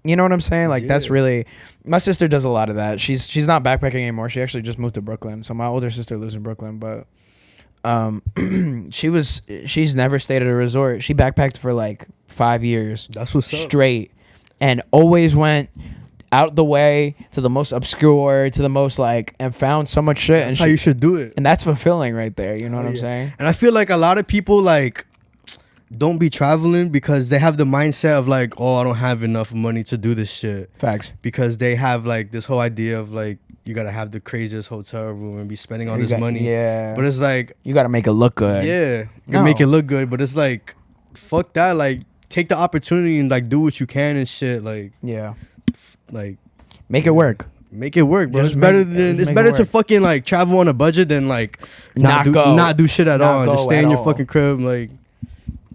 [SPEAKER 2] you know what I'm saying? Like that's really, my sister does a lot of that. She's not backpacking anymore. She actually just moved to Brooklyn. So my older sister lives in Brooklyn, but she's never stayed at a resort. She backpacked for like 5 years.
[SPEAKER 1] That's what's
[SPEAKER 2] straight, and always went out the way to the most obscure, to the most like, and found so much shit.
[SPEAKER 1] That's how you should do it.
[SPEAKER 2] And that's fulfilling right there. You know what I'm saying?
[SPEAKER 1] And I feel like a lot of people like don't be traveling because they have the mindset of like, oh, I don't have enough money to do this shit.
[SPEAKER 2] Facts.
[SPEAKER 1] Because they have like this whole idea of like, you gotta have the craziest hotel room and be spending all this money.
[SPEAKER 2] Yeah.
[SPEAKER 1] But it's like,
[SPEAKER 2] you gotta make it look good.
[SPEAKER 1] Yeah. You can make it look good, but it's like, fuck that. Like, take the opportunity and like do what you can and shit. Like,
[SPEAKER 2] yeah.
[SPEAKER 1] Like,
[SPEAKER 2] make it work.
[SPEAKER 1] Make it work, bro. It's better to fucking like travel on a budget than like not do shit at all and just stay in your fucking crib. Like,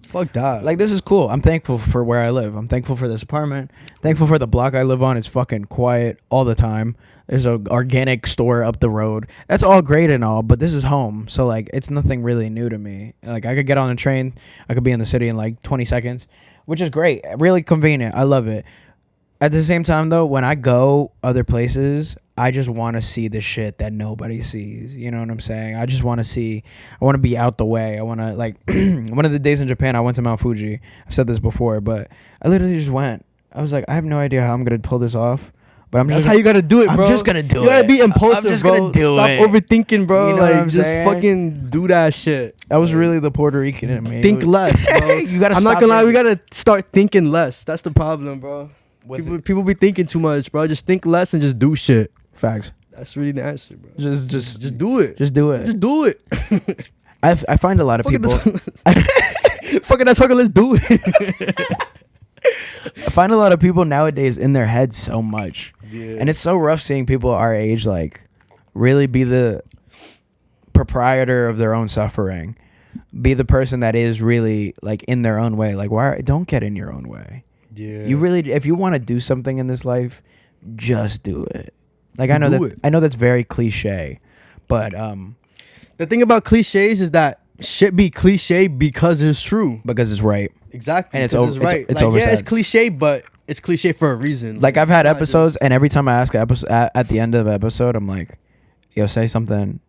[SPEAKER 1] fuck that.
[SPEAKER 2] Like, this is cool. I'm thankful for where I live. I'm thankful for this apartment. Thankful for the block I live on. It's fucking quiet all the time. There's an organic store up the road. That's all great and all, but this is home. So, like, it's nothing really new to me. Like, I could get on a train. I could be in the city in, like, 20 seconds, which is great. Really convenient. I love it. At the same time, though, when I go other places, I just want to see the shit that nobody sees. You know what I'm saying? I just want to see. I want to be out the way. I want to, like, one of the days in Japan, I went to Mount Fuji. I've said this before, but I literally just went. I was like, I have no idea how I'm going to pull this off. But
[SPEAKER 1] that's how you gotta do it, bro.
[SPEAKER 2] I'm just gonna do it.
[SPEAKER 1] You gotta be impulsive,
[SPEAKER 2] I'm just
[SPEAKER 1] bro.
[SPEAKER 2] gonna do
[SPEAKER 1] Stop
[SPEAKER 2] it.
[SPEAKER 1] overthinking, bro.
[SPEAKER 2] You know
[SPEAKER 1] like,
[SPEAKER 2] what I'm
[SPEAKER 1] just
[SPEAKER 2] saying?
[SPEAKER 1] fucking do that shit.
[SPEAKER 2] That was really the Puerto Rican in me.
[SPEAKER 1] Think less, bro.
[SPEAKER 2] You gotta.
[SPEAKER 1] I'm not gonna lie. We gotta start thinking less. That's the problem, bro. People be thinking too much, bro. Just think less and just do shit.
[SPEAKER 2] Facts.
[SPEAKER 1] That's really the answer, bro.
[SPEAKER 2] Just
[SPEAKER 1] do it.
[SPEAKER 2] Just do it.
[SPEAKER 1] Just do it.
[SPEAKER 2] I find a lot of people.
[SPEAKER 1] Fucking that talking. Let's do it.
[SPEAKER 2] I find a lot of people nowadays in their heads so much, and it's so rough seeing people our age like really be the proprietor of their own suffering, be the person that is really like in their own way. Like, why don't get in your own way? Yeah, you really, if you want to do something in this life, just do it. Like, I know that's very cliche, but
[SPEAKER 1] the thing about cliches is that shit be cliche because it's true,
[SPEAKER 2] because it's right.
[SPEAKER 1] Exactly,
[SPEAKER 2] and it's right. It's
[SPEAKER 1] like, yeah, it's cliche, but it's cliche for a reason.
[SPEAKER 2] Like I've had episodes, and every time I ask at the end of the episode, I'm like, "Yo, say something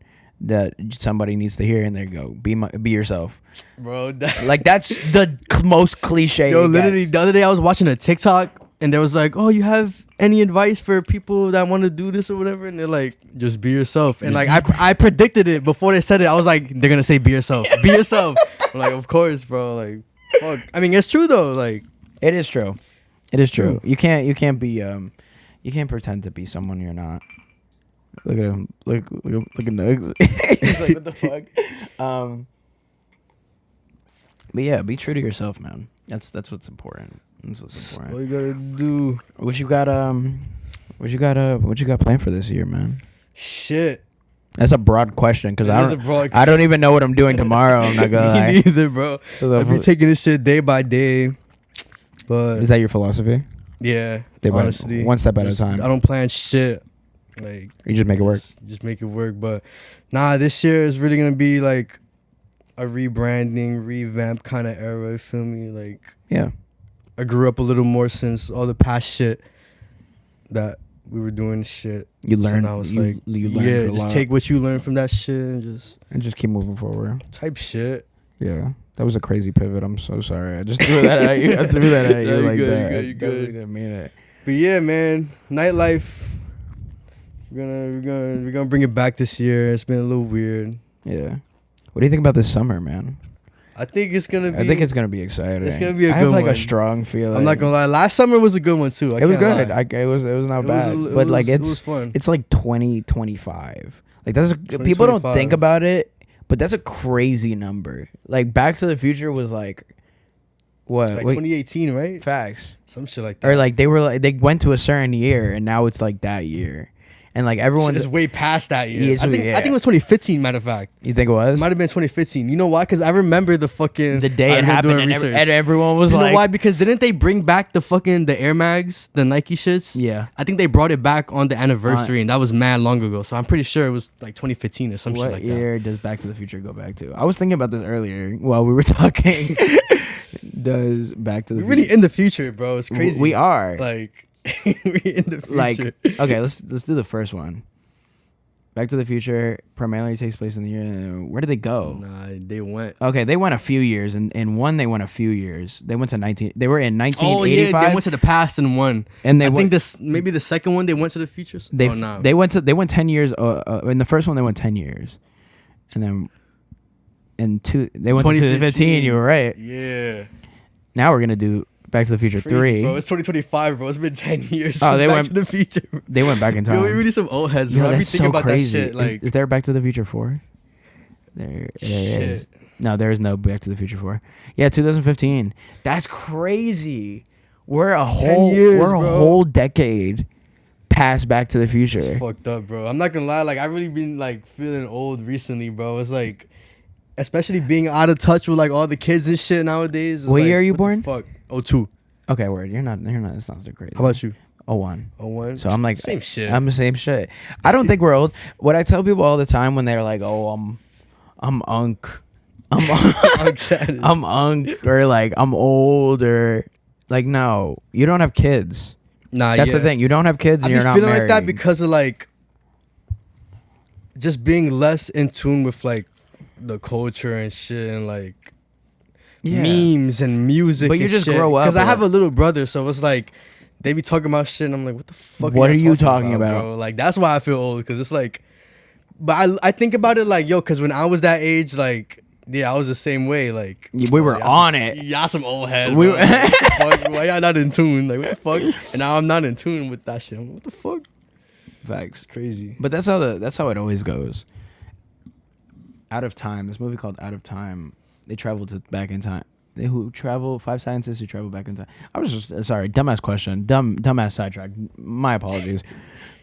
[SPEAKER 2] that somebody needs to hear," and they go, "Be yourself,
[SPEAKER 1] bro."
[SPEAKER 2] Like that's the most cliche.
[SPEAKER 1] Yo, literally, the other day I was watching a TikTok, and there was like, "Oh, you have any advice for people that want to do this or whatever?" And they're like, "Just be yourself." And like I predicted it before they said it. I was like, "They're gonna say be yourself, be yourself." I'm like, of course, bro. Like, fuck. I mean, it's true though. Like,
[SPEAKER 2] it is true. It is true. You can't be you can't pretend to be someone you're not. Look at him. Look at Nugs. He's like, what the fuck? But yeah, be true to yourself, man. That's what's important. That's what's important.
[SPEAKER 1] What you gotta do?
[SPEAKER 2] What you got planned for this year, man?
[SPEAKER 1] Shit.
[SPEAKER 2] That's a broad question because I don't even know what I'm doing tomorrow. I'm not gonna lie.
[SPEAKER 1] Me neither, bro. So I'll be taking this shit day by day. But
[SPEAKER 2] is that your philosophy?
[SPEAKER 1] Yeah.
[SPEAKER 2] Honestly, one step at a time.
[SPEAKER 1] I don't plan shit. Like,
[SPEAKER 2] you just make it work.
[SPEAKER 1] Just make it work. But nah, this year is really gonna be like a rebranding, revamp kind of era. You feel me? Like,
[SPEAKER 2] yeah.
[SPEAKER 1] I grew up a little more since all the past shit that we were doing shit.
[SPEAKER 2] You learned.
[SPEAKER 1] So now it's like, yeah, just take what you learned from that shit and just
[SPEAKER 2] keep moving forward.
[SPEAKER 1] Type shit.
[SPEAKER 2] Yeah, that was a crazy pivot. I'm so sorry. I just threw that at you. I threw that at you like that.
[SPEAKER 1] You good.
[SPEAKER 2] Didn't mean it.
[SPEAKER 1] But yeah, man, nightlife. We're gonna bring it back this year. It's been a little weird.
[SPEAKER 2] Yeah. What do you think about this summer, man?
[SPEAKER 1] I think it's gonna
[SPEAKER 2] be exciting.
[SPEAKER 1] It's gonna be a good one.
[SPEAKER 2] I have like a strong feeling.
[SPEAKER 1] I'm not gonna lie. Last summer was a good one too.
[SPEAKER 2] It was good. It was not bad. But like it was
[SPEAKER 1] fun.
[SPEAKER 2] It's like 2025. Like that's people don't think about it, but that's a crazy number. Like Back to the Future was like what?
[SPEAKER 1] Like 2018, right?
[SPEAKER 2] Facts.
[SPEAKER 1] Some shit like that.
[SPEAKER 2] Or like they went to a certain year and now it's like that year. And like everyone
[SPEAKER 1] is way past that year.
[SPEAKER 2] Yeah,
[SPEAKER 1] I think it was 2015. Matter of fact,
[SPEAKER 2] you think it was?
[SPEAKER 1] It might have been 2015. You know why? Because I remember the
[SPEAKER 2] day it happened, and everyone was like,
[SPEAKER 1] "You know why?" Because didn't they bring back the Air Mags, the Nike shits?
[SPEAKER 2] Yeah,
[SPEAKER 1] I think they brought it back on the anniversary, and that was mad long ago. So I'm pretty sure it was like 2015 or some shit like that.
[SPEAKER 2] What year does Back to the Future go back to? I was thinking about this earlier while we were talking. Does Back to the
[SPEAKER 1] We're really in the future, bro? It's crazy.
[SPEAKER 2] We are
[SPEAKER 1] like we're in the future.
[SPEAKER 2] Like, okay, let's do the first one. Back to the Future primarily takes place in the year. Where did they go?
[SPEAKER 1] Nah, they went.
[SPEAKER 2] Okay, they went a few years, and in one they went a few years. They went to They were in 1985. Oh yeah,
[SPEAKER 1] they went to the past in one.
[SPEAKER 2] And
[SPEAKER 1] I think maybe the second one they went to the future.
[SPEAKER 2] They went 10 years. In the first one they went 10 years, and then they went to 2015. You were right.
[SPEAKER 1] Yeah.
[SPEAKER 2] Now we're gonna do Back to the Future 3.
[SPEAKER 1] Bro, it's 2025, bro. It's been 10 years
[SPEAKER 2] since
[SPEAKER 1] Back to the Future. Bro.
[SPEAKER 2] They went back in time.
[SPEAKER 1] Yo, we really some old heads, bro.
[SPEAKER 2] That's so
[SPEAKER 1] about
[SPEAKER 2] crazy.
[SPEAKER 1] That shit, like,
[SPEAKER 2] is there Back to the Future 4? There is. No, there is no Back to the Future 4. Yeah, 2015. That's crazy. We're a whole decade past Back to the Future.
[SPEAKER 1] It's fucked up, bro. I'm not gonna lie. Like, I've really been like feeling old recently, bro. It's like, especially being out of touch with like all the kids and shit nowadays.
[SPEAKER 2] What year are you born?
[SPEAKER 1] Fuck. 02.
[SPEAKER 2] Okay, word. You're not. It's not so crazy.
[SPEAKER 1] How about you?
[SPEAKER 2] 01.
[SPEAKER 1] 01.
[SPEAKER 2] So I'm like
[SPEAKER 1] same shit.
[SPEAKER 2] I'm the same shit. I don't think we're old. What I tell people all the time when they're like, "Oh, I'm unk, I'm unk," or like I'm old, or like, no, you don't have kids.
[SPEAKER 1] Nah,
[SPEAKER 2] that's the thing. You don't have kids, and you're not
[SPEAKER 1] feeling
[SPEAKER 2] married.
[SPEAKER 1] Like that because of like just being less in tune with like the culture and shit and like. Yeah. Memes and music,
[SPEAKER 2] but you just
[SPEAKER 1] shit.
[SPEAKER 2] grow up.
[SPEAKER 1] Because I have a little brother, so it's like they be talking about shit, and I'm like, "What the fuck?
[SPEAKER 2] What are you talking about,
[SPEAKER 1] bro?" Like that's why I feel old, because it's like, but I think about it like, yo, because when I was that age, like, yeah, I was the same way. Like
[SPEAKER 2] we were on it.
[SPEAKER 1] Y'all some old heads. Like, why y'all not in tune? Like what the fuck? And now I'm not in tune with that shit. I'm like, what the fuck?
[SPEAKER 2] Facts.
[SPEAKER 1] It's crazy.
[SPEAKER 2] But that's how it always goes. Out of Time. This movie called Out of Time. They traveled back in time. They who travel 5 scientists who travel back in time. I was just sorry, dumbass question, dumbass sidetrack. My apologies,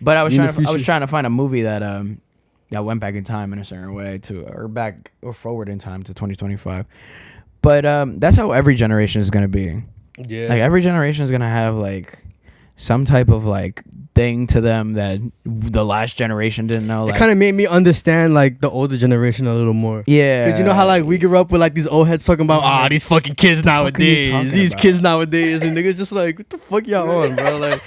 [SPEAKER 2] but I was trying to find a movie that that went back in time in a certain way or forward in time to 2025. But that's how every generation is gonna be.
[SPEAKER 1] Yeah,
[SPEAKER 2] like every generation is gonna have like some type of like thing to them that the last generation didn't know.
[SPEAKER 1] It
[SPEAKER 2] like,
[SPEAKER 1] kind of made me understand like the older generation a little more.
[SPEAKER 2] Yeah,
[SPEAKER 1] because you know how like we grew up with like these old heads talking about these fucking kids nowadays, these kids nowadays, and niggas just like, what the fuck y'all on, bro? Like,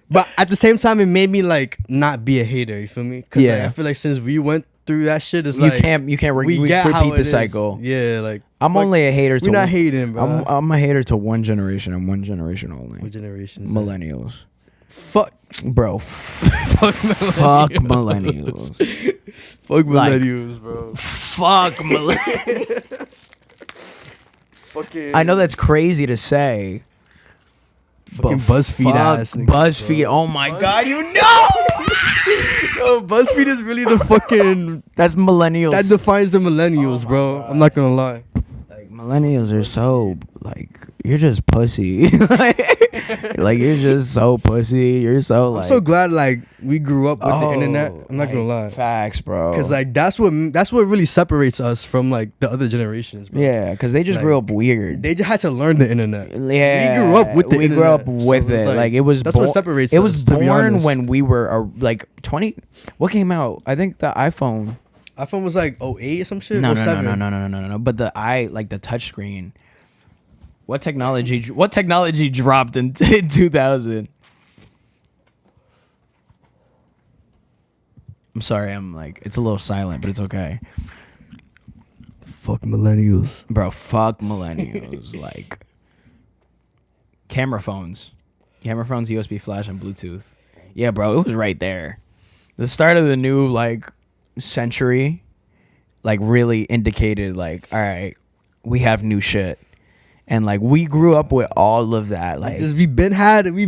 [SPEAKER 1] but at the same time, it made me like not be a hater. You feel me? Cause like, I feel like since we went through that shit, it's like
[SPEAKER 2] you can't repeat the cycle.
[SPEAKER 1] Yeah, like
[SPEAKER 2] I'm
[SPEAKER 1] like,
[SPEAKER 2] only a hater.
[SPEAKER 1] We're not hating, bro.
[SPEAKER 2] I'm a hater to one generation and one generation only.
[SPEAKER 1] What generation?
[SPEAKER 2] Millennials.
[SPEAKER 1] Fuck,
[SPEAKER 2] bro. Fuck millennials.
[SPEAKER 1] Fuck millennials, bro.
[SPEAKER 2] Fuck millennials. I know that's crazy to say.
[SPEAKER 1] Fucking BuzzFeed ass.
[SPEAKER 2] BuzzFeed. Bro. Oh my god, you know.
[SPEAKER 1] Yo, BuzzFeed is really the fucking.
[SPEAKER 2] That's millennials.
[SPEAKER 1] That defines the millennials, bro. I'm not gonna lie.
[SPEAKER 2] Like millennials are so like you're just pussy. Like you're just so pussy. You're so like.
[SPEAKER 1] I'm so glad like we grew up with the internet. I'm not gonna lie.
[SPEAKER 2] Facts, bro.
[SPEAKER 1] Because like that's what really separates us from like the other generations, bro.
[SPEAKER 2] Yeah, because they just grew up weird.
[SPEAKER 1] They just had to learn the internet.
[SPEAKER 2] Yeah,
[SPEAKER 1] we grew up with the internet.
[SPEAKER 2] We grew up with it. Like it was.
[SPEAKER 1] That's what separates us.
[SPEAKER 2] It was born when we were like 20. What came out? I think the iPhone.
[SPEAKER 1] iPhone was like 08 or some shit.
[SPEAKER 2] No. But the the touchscreen. What technology dropped in 2000? I'm sorry, I'm like it's a little silent, but it's okay.
[SPEAKER 1] Fuck millennials.
[SPEAKER 2] Bro, fuck millennials. Like camera phones, USB flash and Bluetooth. Yeah, bro, it was right there. The start of the new like century like really indicated like, all right, we have new shit. And like we grew up with all of that, like
[SPEAKER 1] we've been having, we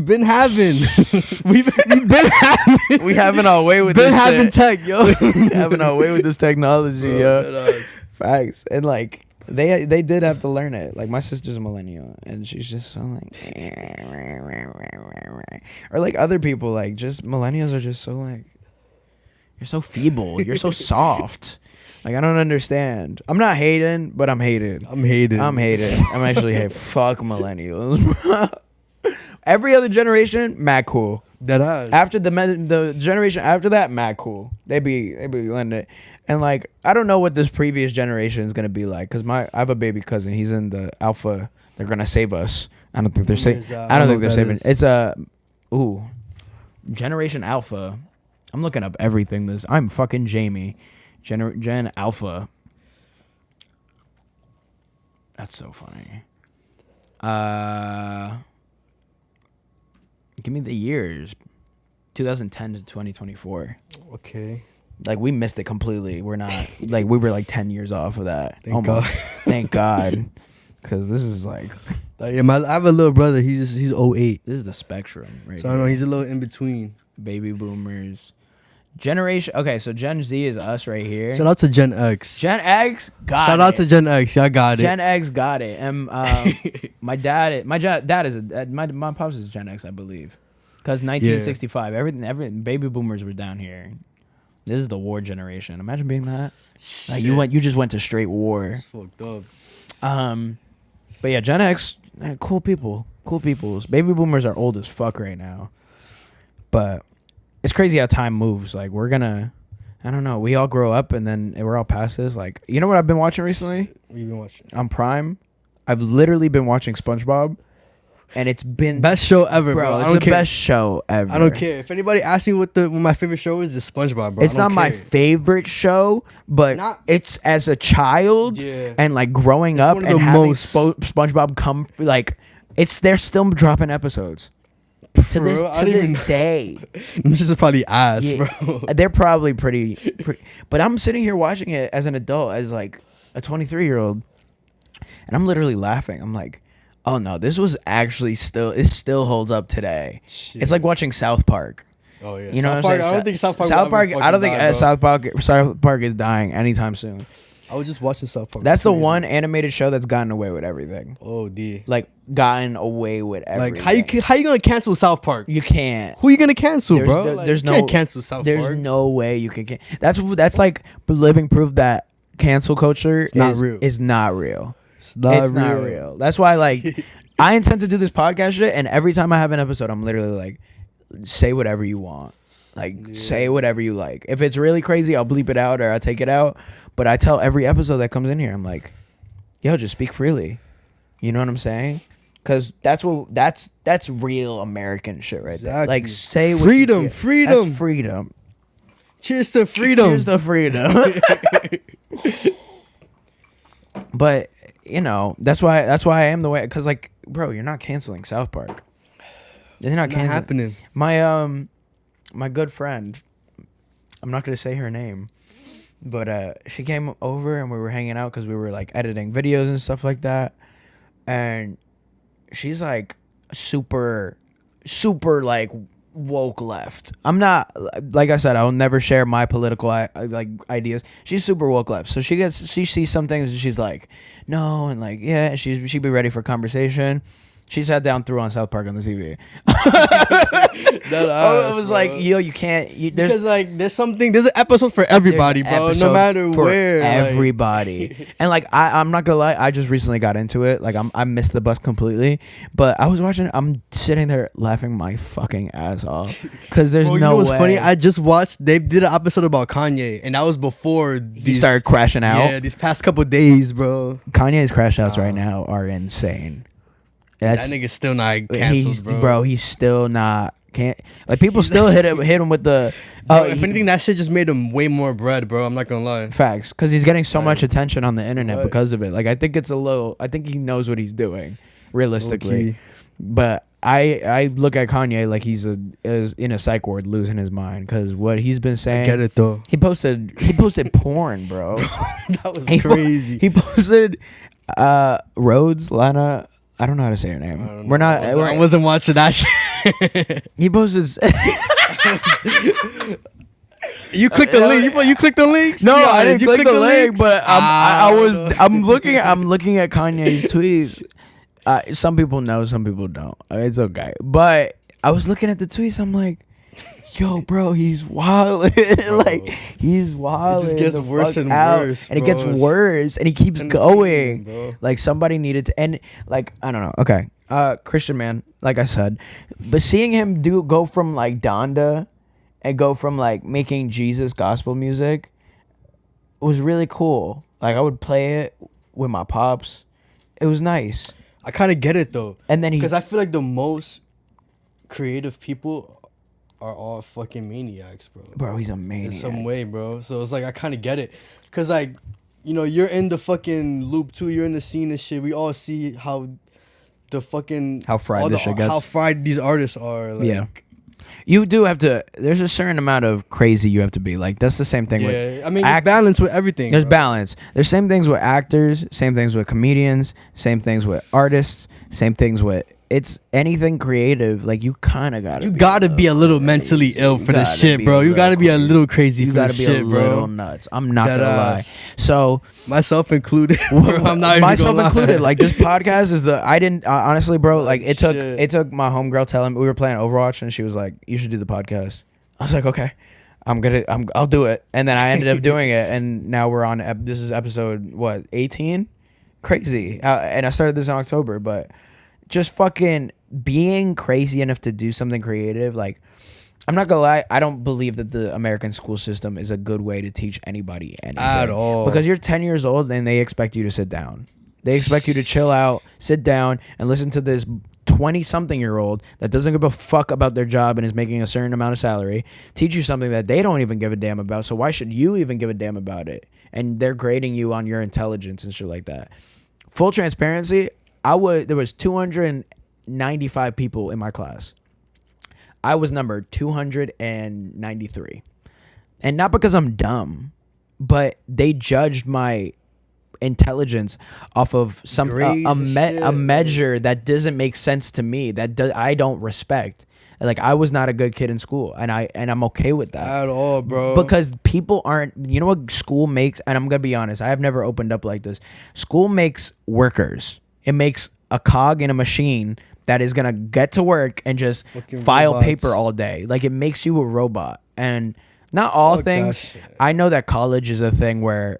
[SPEAKER 2] having our way with
[SPEAKER 1] been
[SPEAKER 2] this
[SPEAKER 1] having
[SPEAKER 2] shit.
[SPEAKER 1] tech, yo,
[SPEAKER 2] having our way with this technology, yo. Facts, and like they did have to learn it. Like my sister's a millennial, and she's just so like, or like other people, like just millennials are just so like, you're so feeble, you're so soft. Like, I don't understand. I'm not hating, but I'm hated.
[SPEAKER 1] I'm
[SPEAKER 2] actually hating. Fuck millennials. Every other generation, mad cool. After the generation after that, mad cool. They be letting it. And like, I don't know what this previous generation is gonna be like, cause I have a baby cousin. He's in the Alpha. They're gonna save us. I don't think they're saving. I don't think they're saving. It's Generation Alpha. I'm looking up everything. I'm fucking Jamie. Gen Alpha. That's so funny. Give me the years. 2010 to 2024.
[SPEAKER 1] Okay.
[SPEAKER 2] Like we missed it completely. We're not like we were like 10 years off of that.
[SPEAKER 1] Thank God.
[SPEAKER 2] Thank God. Because this is like
[SPEAKER 1] I have a little brother. He's 08.
[SPEAKER 2] This is the spectrum, right?
[SPEAKER 1] So I know he's a little in between.
[SPEAKER 2] Baby boomers. Generation. Okay, so Gen Z is us right here.
[SPEAKER 1] Shout out to Gen X.
[SPEAKER 2] Gen X got
[SPEAKER 1] Shout
[SPEAKER 2] it.
[SPEAKER 1] out to Gen X. Y'all got it.
[SPEAKER 2] Gen X got it. And my dad is my pops is Gen X, I believe, because 1965. Every baby boomers were down here. This is the war generation. Imagine being that. Like you just went to straight war.
[SPEAKER 1] It's fucked up.
[SPEAKER 2] But yeah, Gen X, cool people. Cool peoples. Baby boomers are old as fuck right now. But it's crazy how time moves. Like I don't know. We all grow up and then we're all past this. Like, you know what I've been watching recently?
[SPEAKER 1] What you been watching?
[SPEAKER 2] On Prime. I've literally been watching SpongeBob. And it's been
[SPEAKER 1] best show ever, bro.
[SPEAKER 2] It's the best show ever.
[SPEAKER 1] I don't care. If anybody asks me what my favorite show is, it's SpongeBob, bro.
[SPEAKER 2] It's not my favorite show, but it's as a child and like growing up and having SpongeBob come like they're still dropping episodes. To this day.
[SPEAKER 1] I'm just probably ass, bro.
[SPEAKER 2] They're probably pretty. But I'm sitting here watching it as an adult, as like a 23-year-old, and I'm literally laughing. I'm like, oh no, this was actually it still holds up today. Shit. It's like watching South Park.
[SPEAKER 1] Oh yeah.
[SPEAKER 2] You know
[SPEAKER 1] South
[SPEAKER 2] what I'm
[SPEAKER 1] Park,
[SPEAKER 2] saying?
[SPEAKER 1] I don't think South Park.
[SPEAKER 2] South Park.
[SPEAKER 1] will
[SPEAKER 2] I don't
[SPEAKER 1] ever
[SPEAKER 2] think
[SPEAKER 1] fucking die, bro.
[SPEAKER 2] South Park is dying anytime soon.
[SPEAKER 1] I was just watching South Park.
[SPEAKER 2] That's the
[SPEAKER 1] Crazy.
[SPEAKER 2] one animated show that's gotten away with everything.
[SPEAKER 1] Oh, D.
[SPEAKER 2] Like gotten away with everything.
[SPEAKER 1] Like how you gonna cancel South Park?
[SPEAKER 2] You can't.
[SPEAKER 1] Who you gonna cancel, bro?
[SPEAKER 2] There's
[SPEAKER 1] you
[SPEAKER 2] no
[SPEAKER 1] can't cancel South
[SPEAKER 2] There's
[SPEAKER 1] Park.
[SPEAKER 2] no way you can. That's like living proof that cancel culture is
[SPEAKER 1] not real.
[SPEAKER 2] Is not real.
[SPEAKER 1] It's not
[SPEAKER 2] real. That's why like I intend to do this podcast shit, and every time I have an episode, I'm literally like, say whatever you want. Like say whatever you like. If it's really crazy, I'll bleep it out or I'll take it out. But I tell every episode that comes in here, I'm like, yo, just speak freely. You know what I'm saying? Because that's real American shit right there. Like say what
[SPEAKER 1] freedom.
[SPEAKER 2] That's freedom.
[SPEAKER 1] Cheers to freedom.
[SPEAKER 2] Cheers to freedom. But you know that's why I am the way. Because like, bro, you're not canceling South Park. You're not canceling.
[SPEAKER 1] Happening.
[SPEAKER 2] My good friend, I'm not gonna say her name, but she came over and we were hanging out because we were like editing videos and stuff like that, and she's like super like woke left. I'm not, like I said, I will never share my political like ideas. She's super woke left, so she sees some things and she's like, no, and like yeah, she'd be ready for conversation. She sat down, threw on South Park on the TV. I was like, yo, you can't.
[SPEAKER 1] Because like, there's an episode for everybody, bro. No matter where.
[SPEAKER 2] Everybody. Like. And like, I'm not gonna lie, I just recently got into it. Like, I missed the bus completely. But I was watching. I'm sitting there laughing my fucking ass off because there's no way. You know what's funny?
[SPEAKER 1] I just watched. They did an episode about Kanye, and that was before
[SPEAKER 2] he started crashing out.
[SPEAKER 1] Yeah, these past couple days, bro.
[SPEAKER 2] Kanye's crash outs right now are insane.
[SPEAKER 1] That nigga's still not canceled, bro.
[SPEAKER 2] He's still not. Can't like people still hit him with the.
[SPEAKER 1] If anything, that shit just made him way more bread, bro. I'm not gonna lie.
[SPEAKER 2] Facts, because he's getting so much attention on the internet because of it. Like I think it's a little. I think he knows what he's doing, realistically. But I look at Kanye like he's is in a psych ward losing his mind because what he's been saying.
[SPEAKER 1] I get it though.
[SPEAKER 2] He posted porn, bro.
[SPEAKER 1] That was crazy.
[SPEAKER 2] He posted Rhodes, Lana. I don't know how to say her name.
[SPEAKER 1] I wasn't watching that shit.
[SPEAKER 2] He posted.
[SPEAKER 1] You clicked the link. You clicked the link.
[SPEAKER 2] No, I didn't click the link. But I'm looking at Kanye's tweets. Some people know, some people don't. It's okay. But I was looking at the tweets. I'm like, yo, bro, he's wild. Like he's wild.
[SPEAKER 1] It just gets worse and worse,
[SPEAKER 2] and it gets worse, and he keeps going. Like somebody needed to end. Like I don't know. Okay, Christian man, like I said, but seeing him go from like Donda, and go from like making Jesus gospel music, was really cool. Like I would play it with my pops. It was nice.
[SPEAKER 1] I kind of get it though,
[SPEAKER 2] and then
[SPEAKER 1] because I feel like the most creative people are all fucking maniacs, bro.
[SPEAKER 2] Bro, he's a maniac.
[SPEAKER 1] In some way, bro. So it's like, I kind of get it. Because, like, you know, you're in the fucking loop, too. You're in the scene and shit. We all see how the fucking...
[SPEAKER 2] How fried this shit gets.
[SPEAKER 1] How fried these artists are. Like,
[SPEAKER 2] yeah. You do have to... There's a certain amount of crazy you have to be. Like, that's the same thing with...
[SPEAKER 1] Yeah, I mean, there's balance with everything.
[SPEAKER 2] There's balance. There's same things with actors, same things with comedians, same things with artists, same things with... It's anything creative, like you kind of gotta.
[SPEAKER 1] You gotta be a little mentally ill for this shit, bro. You gotta be a little crazy for this shit, bro. You gotta be a little
[SPEAKER 2] nuts. I'm not gonna lie. So
[SPEAKER 1] myself included. I'm not
[SPEAKER 2] myself included. Like this podcast is the. I didn't honestly, bro. Like it took my homegirl telling me we were playing Overwatch and she was like, "You should do the podcast." I was like, "Okay, I'll do it." And then I ended up doing it, and now we're on. This is episode 18. Crazy, and I started this in October, but. Just fucking being crazy enough to do something creative. Like, I'm not gonna lie, I don't believe that the American school system is a good way to teach anybody anything.
[SPEAKER 1] At all.
[SPEAKER 2] Because you're 10 years old and they expect you to sit down. They expect you to chill out, sit down, and listen to this 20-something-year-old that doesn't give a fuck about their job and is making a certain amount of salary, teach you something that they don't even give a damn about. So why should you even give a damn about it? And they're grading you on your intelligence and shit like that. Full transparency, there was 295 people in my class. I was number 293. And not because I'm dumb, but they judged my intelligence off of some a measure that doesn't make sense to me, that I don't respect. Like I was not a good kid in school, and I'm okay with that
[SPEAKER 1] at all, bro.
[SPEAKER 2] because people aren't. You know what school makes, and I'm gonna be honest. I have never opened up like this. School makes workers. It makes a cog in a machine that is gonna get to work and just
[SPEAKER 1] Fucking
[SPEAKER 2] file
[SPEAKER 1] robots.
[SPEAKER 2] paper all day. Like it makes you a robot, and not all
[SPEAKER 1] Fuck that
[SPEAKER 2] things.
[SPEAKER 1] shit.
[SPEAKER 2] I know that college is a thing where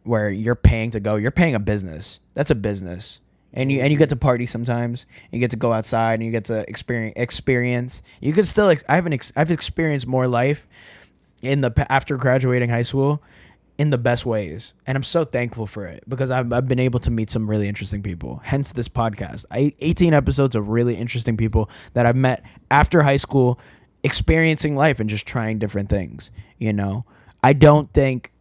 [SPEAKER 2] you're paying to go. You're paying a business. That's a business. And you get to party sometimes. You get to go outside and you get to experience. You can still I've experienced more life after graduating high school in the best ways, and I'm so thankful for it because I've been able to meet some really interesting people. Hence this podcast. 18 episodes of really interesting people that I've met after high school, experiencing life and just trying different things. You know, I don't think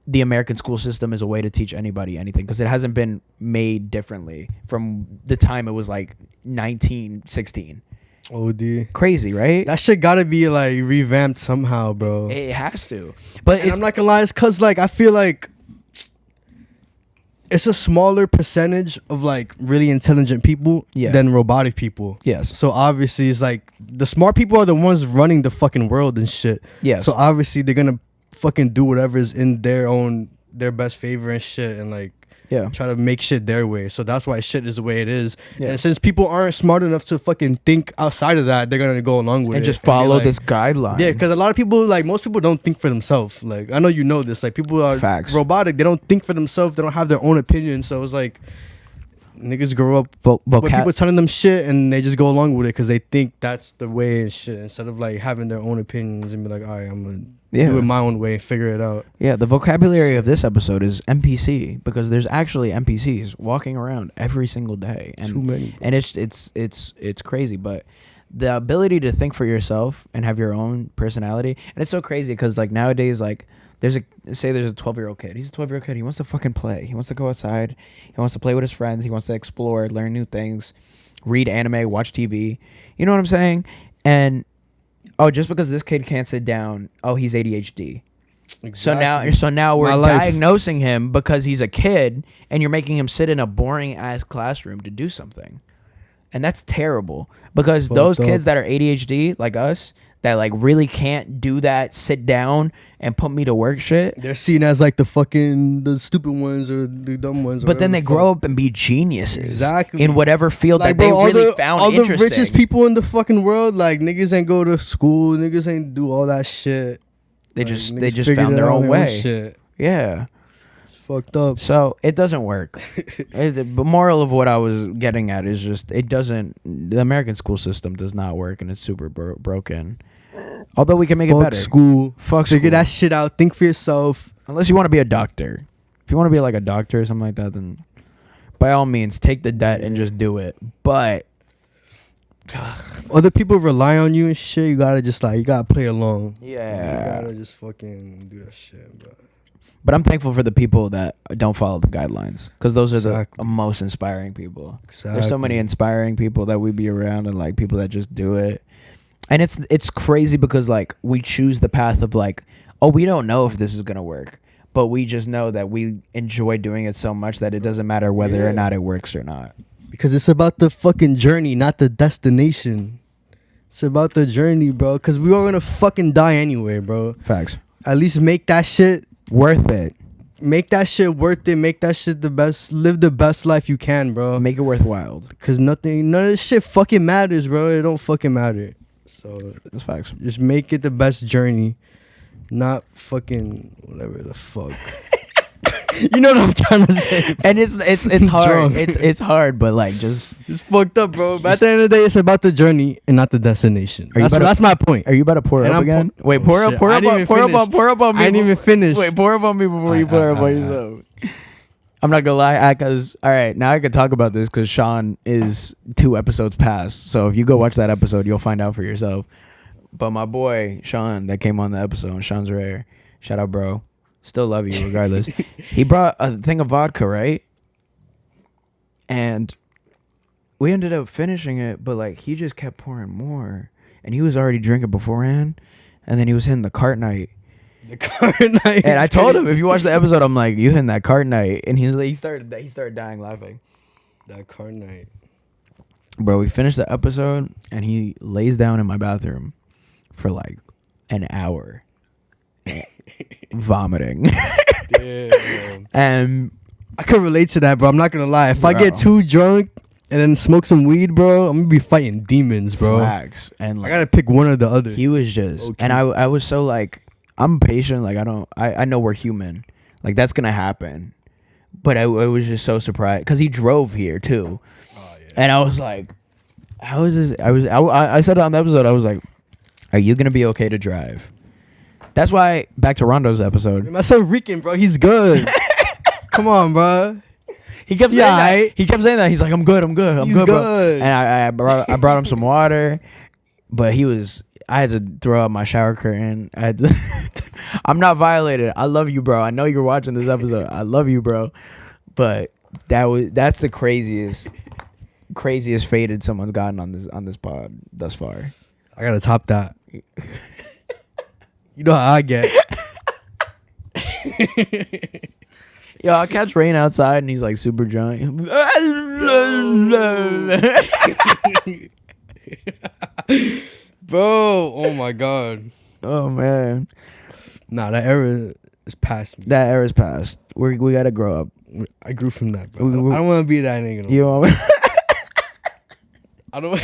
[SPEAKER 2] the American school system is a way to teach anybody anything because it hasn't been made differently from the time it was like 1916.
[SPEAKER 1] OD.
[SPEAKER 2] Crazy, right?
[SPEAKER 1] That shit gotta be like revamped somehow, bro.
[SPEAKER 2] It has to. But
[SPEAKER 1] And I'm not gonna lie, it's cause like I feel like it's a smaller percentage of like really intelligent people than robotic people.
[SPEAKER 2] Yes.
[SPEAKER 1] So obviously it's like the smart people are the ones running the fucking world and shit.
[SPEAKER 2] Yes.
[SPEAKER 1] So obviously they're gonna fucking do whatever's in their best favor and shit and like try to make shit their way. So that's why shit is the way it is. Yeah. And since people aren't smart enough to fucking think outside of that, they're gonna go along with it
[SPEAKER 2] and just follow this guideline.
[SPEAKER 1] Yeah, because a lot of people, like most people, don't think for themselves. Like I know you know this. Like people are robotic. They don't think for themselves. They don't have their own opinion. So it's like niggas grow up with people telling them shit and they just go along with it because they think that's the way and shit instead of like having their own opinions and be like, all right, I'm gonna do it my own way, figure it out. Yeah,
[SPEAKER 2] the vocabulary of this episode is NPC because there's actually NPCs walking around every single day, and
[SPEAKER 1] too many.
[SPEAKER 2] And it's crazy, but the ability to think for yourself and have your own personality, and it's so crazy because like nowadays, like there's a 12-year-old kid. He's a 12-year-old kid. He wants to fucking play. He wants to go outside. He wants to play with his friends. He wants to explore, learn new things, read anime, watch TV. You know what I'm saying? And just because this kid can't sit down, he's ADHD. Exactly. So now we're diagnosing him because he's a kid, and you're making him sit in a boring ass classroom to do something, and that's terrible. Because those kids that are ADHD, like us, that like really can't do that, sit down and put me to work shit.
[SPEAKER 1] They're seen as like the stupid ones or the dumb ones.
[SPEAKER 2] But then they grow up and be geniuses.
[SPEAKER 1] Exactly.
[SPEAKER 2] In whatever field that they really found interesting. All
[SPEAKER 1] the richest people in the fucking world, like niggas ain't go to school, niggas ain't do all that shit.
[SPEAKER 2] They just found their own way. Shit. Yeah.
[SPEAKER 1] It's fucked up.
[SPEAKER 2] So it doesn't work. The moral of what I was getting at is just the American school system does not work and it's super broken. Although we can make it better.
[SPEAKER 1] Figure that shit out. Think for yourself.
[SPEAKER 2] Unless you want to be a doctor. If you want to be like a doctor or something like that, then by all means take the debt and just do it. But
[SPEAKER 1] other people rely on you and shit. You gotta play along.
[SPEAKER 2] Yeah.
[SPEAKER 1] You gotta just fucking do that shit, bro.
[SPEAKER 2] But I'm thankful for the people that don't follow the guidelines because those are the most inspiring people. Exactly. There's so many inspiring people that we be around and like people that just do it. And it's crazy because like we choose the path of like, we don't know if this is going to work, but we just know that we enjoy doing it so much that it doesn't matter whether or not it works or not.
[SPEAKER 1] Because it's about the fucking journey, not the destination. It's about the journey, bro. Because we are going to fucking die anyway, bro.
[SPEAKER 2] Facts.
[SPEAKER 1] At least make that shit
[SPEAKER 2] worth it.
[SPEAKER 1] Make that shit worth it. Make that shit the best. Live the best life you can, bro.
[SPEAKER 2] Make it worthwhile.
[SPEAKER 1] Because none of this shit fucking matters, bro. It don't fucking matter. So
[SPEAKER 2] that's facts.
[SPEAKER 1] Just make it the best journey, not fucking whatever the fuck. You know what I'm trying to say.
[SPEAKER 2] And it's hard. It's hard, but like it's
[SPEAKER 1] fucked up, bro. But at the end of the day, it's about the journey and not the destination. That's my point.
[SPEAKER 2] Are you about to pour up again? Wait, pour up on me.
[SPEAKER 1] I didn't even finish.
[SPEAKER 2] Wait, pour up on me before you pour up on yourself. I'm not gonna lie, because all right, now I can talk about this because Sean is 2 episodes past. So if you go watch that episode, you'll find out for yourself. But my boy Sean that came on the episode, Sean's rare. Shout out, bro. Still love you regardless. He brought a thing of vodka, right? And we ended up finishing it, but like he just kept pouring more, and he was already drinking beforehand, and then he was hitting the cart night.
[SPEAKER 1] The cart night.
[SPEAKER 2] And I told him, if you watch the episode, I'm like, you hitting that cart night, and he started dying laughing.
[SPEAKER 1] That cart night.
[SPEAKER 2] Bro, we finished the episode, and he lays down in my bathroom for like an hour, vomiting.
[SPEAKER 1] Damn.
[SPEAKER 2] And
[SPEAKER 1] I can relate to that, bro. I'm not gonna lie. If I
[SPEAKER 2] Bro.
[SPEAKER 1] get too drunk and then smoke some weed, bro, I'm gonna be fighting demons, bro.
[SPEAKER 2] facts, and
[SPEAKER 1] I
[SPEAKER 2] like,
[SPEAKER 1] gotta pick one or the other.
[SPEAKER 2] he was just,
[SPEAKER 1] Okay.
[SPEAKER 2] and I was so like, I'm patient. Like I know we're human. Like that's gonna happen, but I was just so surprised because he drove here too, and I was like, how is this? I said on the episode, I was like, are you gonna be okay to drive? That's why back to Rondo's episode.
[SPEAKER 1] My son Rican, bro. He's good. Come on, bro.
[SPEAKER 2] He kept saying
[SPEAKER 1] Yeah,
[SPEAKER 2] that.
[SPEAKER 1] aight.
[SPEAKER 2] He kept saying that. He's like, I'm good,
[SPEAKER 1] He's
[SPEAKER 2] bro.
[SPEAKER 1] good.
[SPEAKER 2] And I brought him some water, but I had to throw out my shower curtain. I'm not violated. I love you, bro. I know you're watching this episode. I love you, bro. But that's the craziest faded someone's gotten on this pod thus far.
[SPEAKER 1] I gotta top that. You know how I get.
[SPEAKER 2] Yo, I'll catch Rain outside and he's like super drunk.
[SPEAKER 1] Bro, oh my god.
[SPEAKER 2] Oh man,
[SPEAKER 1] Nah, that era is past me.
[SPEAKER 2] that era's past. We gotta grow up.
[SPEAKER 1] I grew from that, bro.
[SPEAKER 2] We-
[SPEAKER 1] I don't want to be that nigga. No
[SPEAKER 2] You
[SPEAKER 1] more.
[SPEAKER 2] know,
[SPEAKER 1] I don't.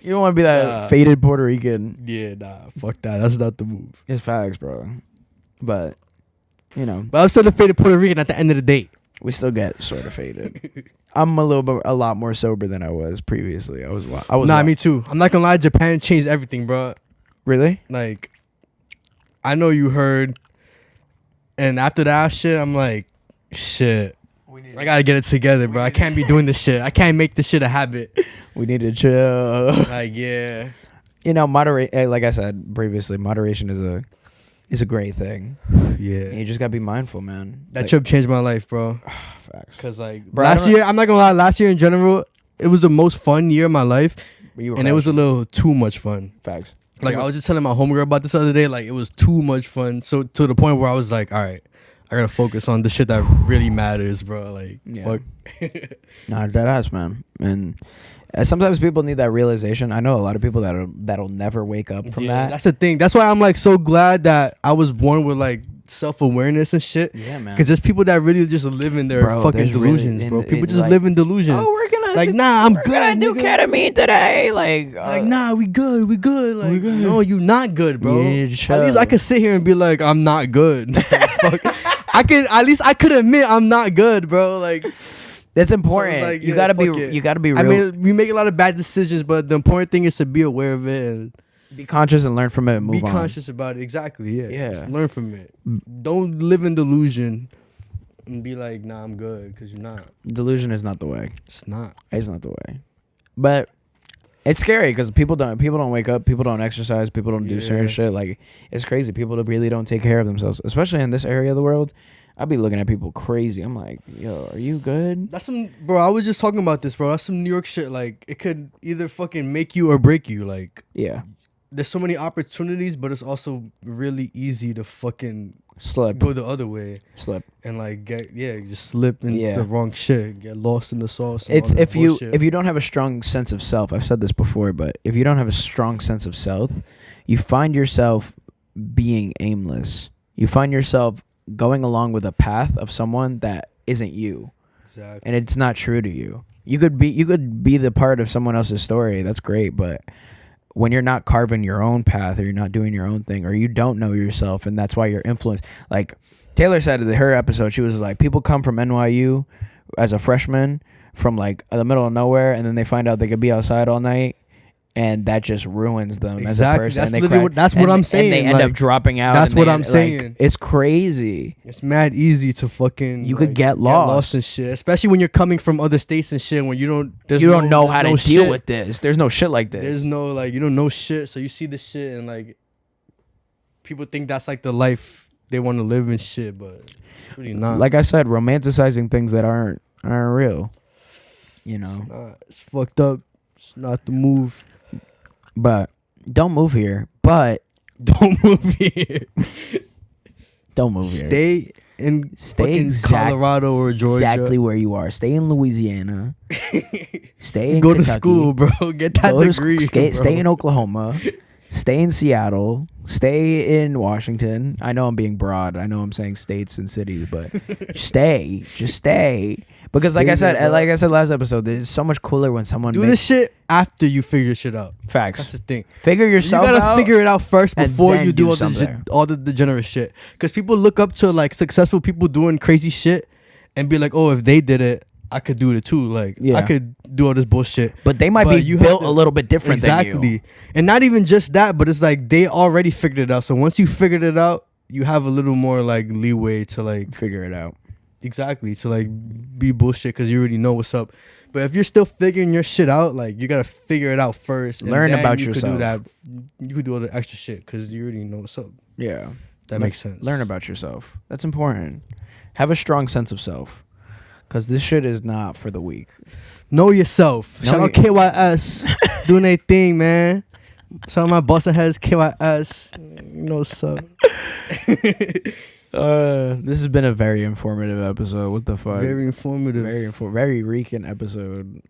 [SPEAKER 2] you don't want to be that
[SPEAKER 1] Nah.
[SPEAKER 2] faded Puerto Rican.
[SPEAKER 1] Yeah, nah, fuck that. That's not the move.
[SPEAKER 2] It's facts, bro. But you know,
[SPEAKER 1] But I'm still a faded Puerto Rican at the end of the day.
[SPEAKER 2] we still get sort of faded. I'm a lot more sober than I was previously. I was.
[SPEAKER 1] Nah, me too. I'm not gonna lie. Japan changed everything, bro.
[SPEAKER 2] Really?
[SPEAKER 1] Like, I know you heard, and after that shit, I'm like, shit. I gotta get it together, bro. I can't be doing this shit. I can't make this shit a habit.
[SPEAKER 2] We need to chill.
[SPEAKER 1] Like, yeah,
[SPEAKER 2] You know, like I said previously, moderation is a great thing.
[SPEAKER 1] yeah.
[SPEAKER 2] You just gotta be mindful, man.
[SPEAKER 1] That
[SPEAKER 2] Like,
[SPEAKER 1] trip changed my life, bro.
[SPEAKER 2] facts.
[SPEAKER 1] Cause like
[SPEAKER 2] Bro, I
[SPEAKER 1] last
[SPEAKER 2] don't-
[SPEAKER 1] year, I'm not gonna lie. Last year in general, it was the most fun year of my life, and it was a little too much fun.
[SPEAKER 2] facts.
[SPEAKER 1] Like I was just telling my homegirl about this the other day. Like it was too much fun. So to the point where I was like, all right, I gotta focus on the shit that really matters, bro. Like,
[SPEAKER 2] Yeah.
[SPEAKER 1] fuck.
[SPEAKER 2] Nah, that ass, man. And sometimes people need that realization. I know a lot of people that'll never wake up from
[SPEAKER 1] Yeah,
[SPEAKER 2] that.
[SPEAKER 1] that's the thing. That's why I'm like so glad that I was born with like self-awareness and shit.
[SPEAKER 2] Yeah, man.
[SPEAKER 1] Because there's people that really just live in their
[SPEAKER 2] Bro,
[SPEAKER 1] fucking
[SPEAKER 2] there's really-
[SPEAKER 1] delusions, bro.
[SPEAKER 2] in-
[SPEAKER 1] People
[SPEAKER 2] in,
[SPEAKER 1] just
[SPEAKER 2] like,
[SPEAKER 1] live in delusion.
[SPEAKER 2] Oh, we're gonna
[SPEAKER 1] Like, nah, I'm
[SPEAKER 2] we're
[SPEAKER 1] good,
[SPEAKER 2] gonna do
[SPEAKER 1] nigga.
[SPEAKER 2] ketamine today. Like,
[SPEAKER 1] Nah, we good. Like, no, you not good, bro.
[SPEAKER 2] You need to
[SPEAKER 1] At least
[SPEAKER 2] chill.
[SPEAKER 1] I could sit here and be like, I'm not good. Fuck. I could admit I'm not good, bro. Like,
[SPEAKER 2] that's important.
[SPEAKER 1] like,
[SPEAKER 2] you
[SPEAKER 1] yeah,
[SPEAKER 2] gotta be
[SPEAKER 1] fuck it.
[SPEAKER 2] you gotta be real.
[SPEAKER 1] I mean, we make a lot of bad decisions, but the important thing is to be aware of it and
[SPEAKER 2] be conscious and learn from it and move
[SPEAKER 1] be
[SPEAKER 2] on.
[SPEAKER 1] conscious about it. Exactly. Yeah.
[SPEAKER 2] Yeah.
[SPEAKER 1] Just learn from it. Don't live in delusion and be like, nah, I'm good, because you're not.
[SPEAKER 2] Delusion is not the way.
[SPEAKER 1] It's not.
[SPEAKER 2] It's not the way. But it's scary because people don't wake up, people don't exercise, people don't do certain
[SPEAKER 1] Yeah.
[SPEAKER 2] shit. Like, it's crazy. People that really don't take care of themselves, especially in this area of the world. I'd be looking at people crazy. I'm like, yo, are you good?
[SPEAKER 1] That's some, bro. I was just talking about this, bro. That's some New York shit. Like, it could either fucking make you or break you. Like,
[SPEAKER 2] Yeah.
[SPEAKER 1] there's so many opportunities, but it's also really easy to fucking
[SPEAKER 2] Slip.
[SPEAKER 1] go the other way
[SPEAKER 2] Slip.
[SPEAKER 1] and like just slip in
[SPEAKER 2] Yeah.
[SPEAKER 1] the wrong shit, get lost in the sauce. And
[SPEAKER 2] It's
[SPEAKER 1] all that
[SPEAKER 2] if you
[SPEAKER 1] bullshit.
[SPEAKER 2] don't have a strong sense of self. I've said this before, but if you don't have a strong sense of self, you find yourself being aimless. You find yourself going along with a path of someone that isn't you,
[SPEAKER 1] Exactly.
[SPEAKER 2] and it's not true to you. You could be the part of someone else's story. That's great, but when you're not carving your own path, or you're not doing your own thing, or you don't know yourself, and that's why you're influenced. Like Taylor said in her episode, she was like, people come from NYU as a freshman from like the middle of nowhere, and then they find out they could be outside all night, and that just ruins them as a
[SPEAKER 1] Exactly.
[SPEAKER 2] person.
[SPEAKER 1] That's
[SPEAKER 2] And they
[SPEAKER 1] literally
[SPEAKER 2] crack-
[SPEAKER 1] what- that's what
[SPEAKER 2] and-
[SPEAKER 1] I'm saying,
[SPEAKER 2] And they end
[SPEAKER 1] like,
[SPEAKER 2] up dropping out.
[SPEAKER 1] that's
[SPEAKER 2] and
[SPEAKER 1] what
[SPEAKER 2] they-
[SPEAKER 1] I'm
[SPEAKER 2] like,
[SPEAKER 1] saying.
[SPEAKER 2] It's crazy.
[SPEAKER 1] It's mad easy to fucking.
[SPEAKER 2] You could get lost.
[SPEAKER 1] and shit, especially when you're coming from other states and shit. When you don't,
[SPEAKER 2] You don't know how to
[SPEAKER 1] no
[SPEAKER 2] deal
[SPEAKER 1] shit.
[SPEAKER 2] with this. There's no shit like this.
[SPEAKER 1] There's no like you don't know shit, so you see the shit and like people think that's like the life they want to live and shit, but it's really not.
[SPEAKER 2] Like I said, romanticizing things that aren't real. You know.
[SPEAKER 1] Nah, it's fucked up. It's not the move.
[SPEAKER 2] But don't move here. But
[SPEAKER 1] Don't move here.
[SPEAKER 2] don't move here.
[SPEAKER 1] Stay in
[SPEAKER 2] Stay
[SPEAKER 1] fucking Colorado or Georgia.
[SPEAKER 2] Exactly where you are. Stay in Louisiana. Stay in
[SPEAKER 1] Go
[SPEAKER 2] Kentucky.
[SPEAKER 1] to school, bro. Get that degree.
[SPEAKER 2] Stay in Oklahoma. Stay in Seattle. Stay in Washington. I know I'm being broad. I know I'm saying states and cities, but stay. Just stay. Because like I said last episode, it's so much cooler when someone
[SPEAKER 1] do this shit after you figure shit out.
[SPEAKER 2] Facts.
[SPEAKER 1] That's the thing.
[SPEAKER 2] Figure yourself out.
[SPEAKER 1] You gotta figure it out first before you do all the degenerate shit. Because people look up to like successful people doing crazy shit and be like, oh, if they did it, I could do it too. Like, I could do all this bullshit.
[SPEAKER 2] But they might be built a little bit different than you.
[SPEAKER 1] And not even just that, but it's like they already figured it out. So once you figured it out, you have a little more like leeway to like
[SPEAKER 2] figure it out.
[SPEAKER 1] Exactly. To like be bullshit because you already know what's up. But if you're still figuring your shit out, like you gotta figure it out first.
[SPEAKER 2] Learn about yourself.
[SPEAKER 1] You could do all the extra shit because you already know what's up.
[SPEAKER 2] Yeah.
[SPEAKER 1] That makes sense.
[SPEAKER 2] Learn about yourself. That's important. Have a strong sense of self. Because this shit is not for the weak.
[SPEAKER 1] Know yourself. Shout out KYS. Doing their thing, man. Shout out my Boston heads, KYS. You know what's up.
[SPEAKER 2] This has been a very informative episode. What the fuck?
[SPEAKER 1] Very informative.
[SPEAKER 2] Very Rican episode.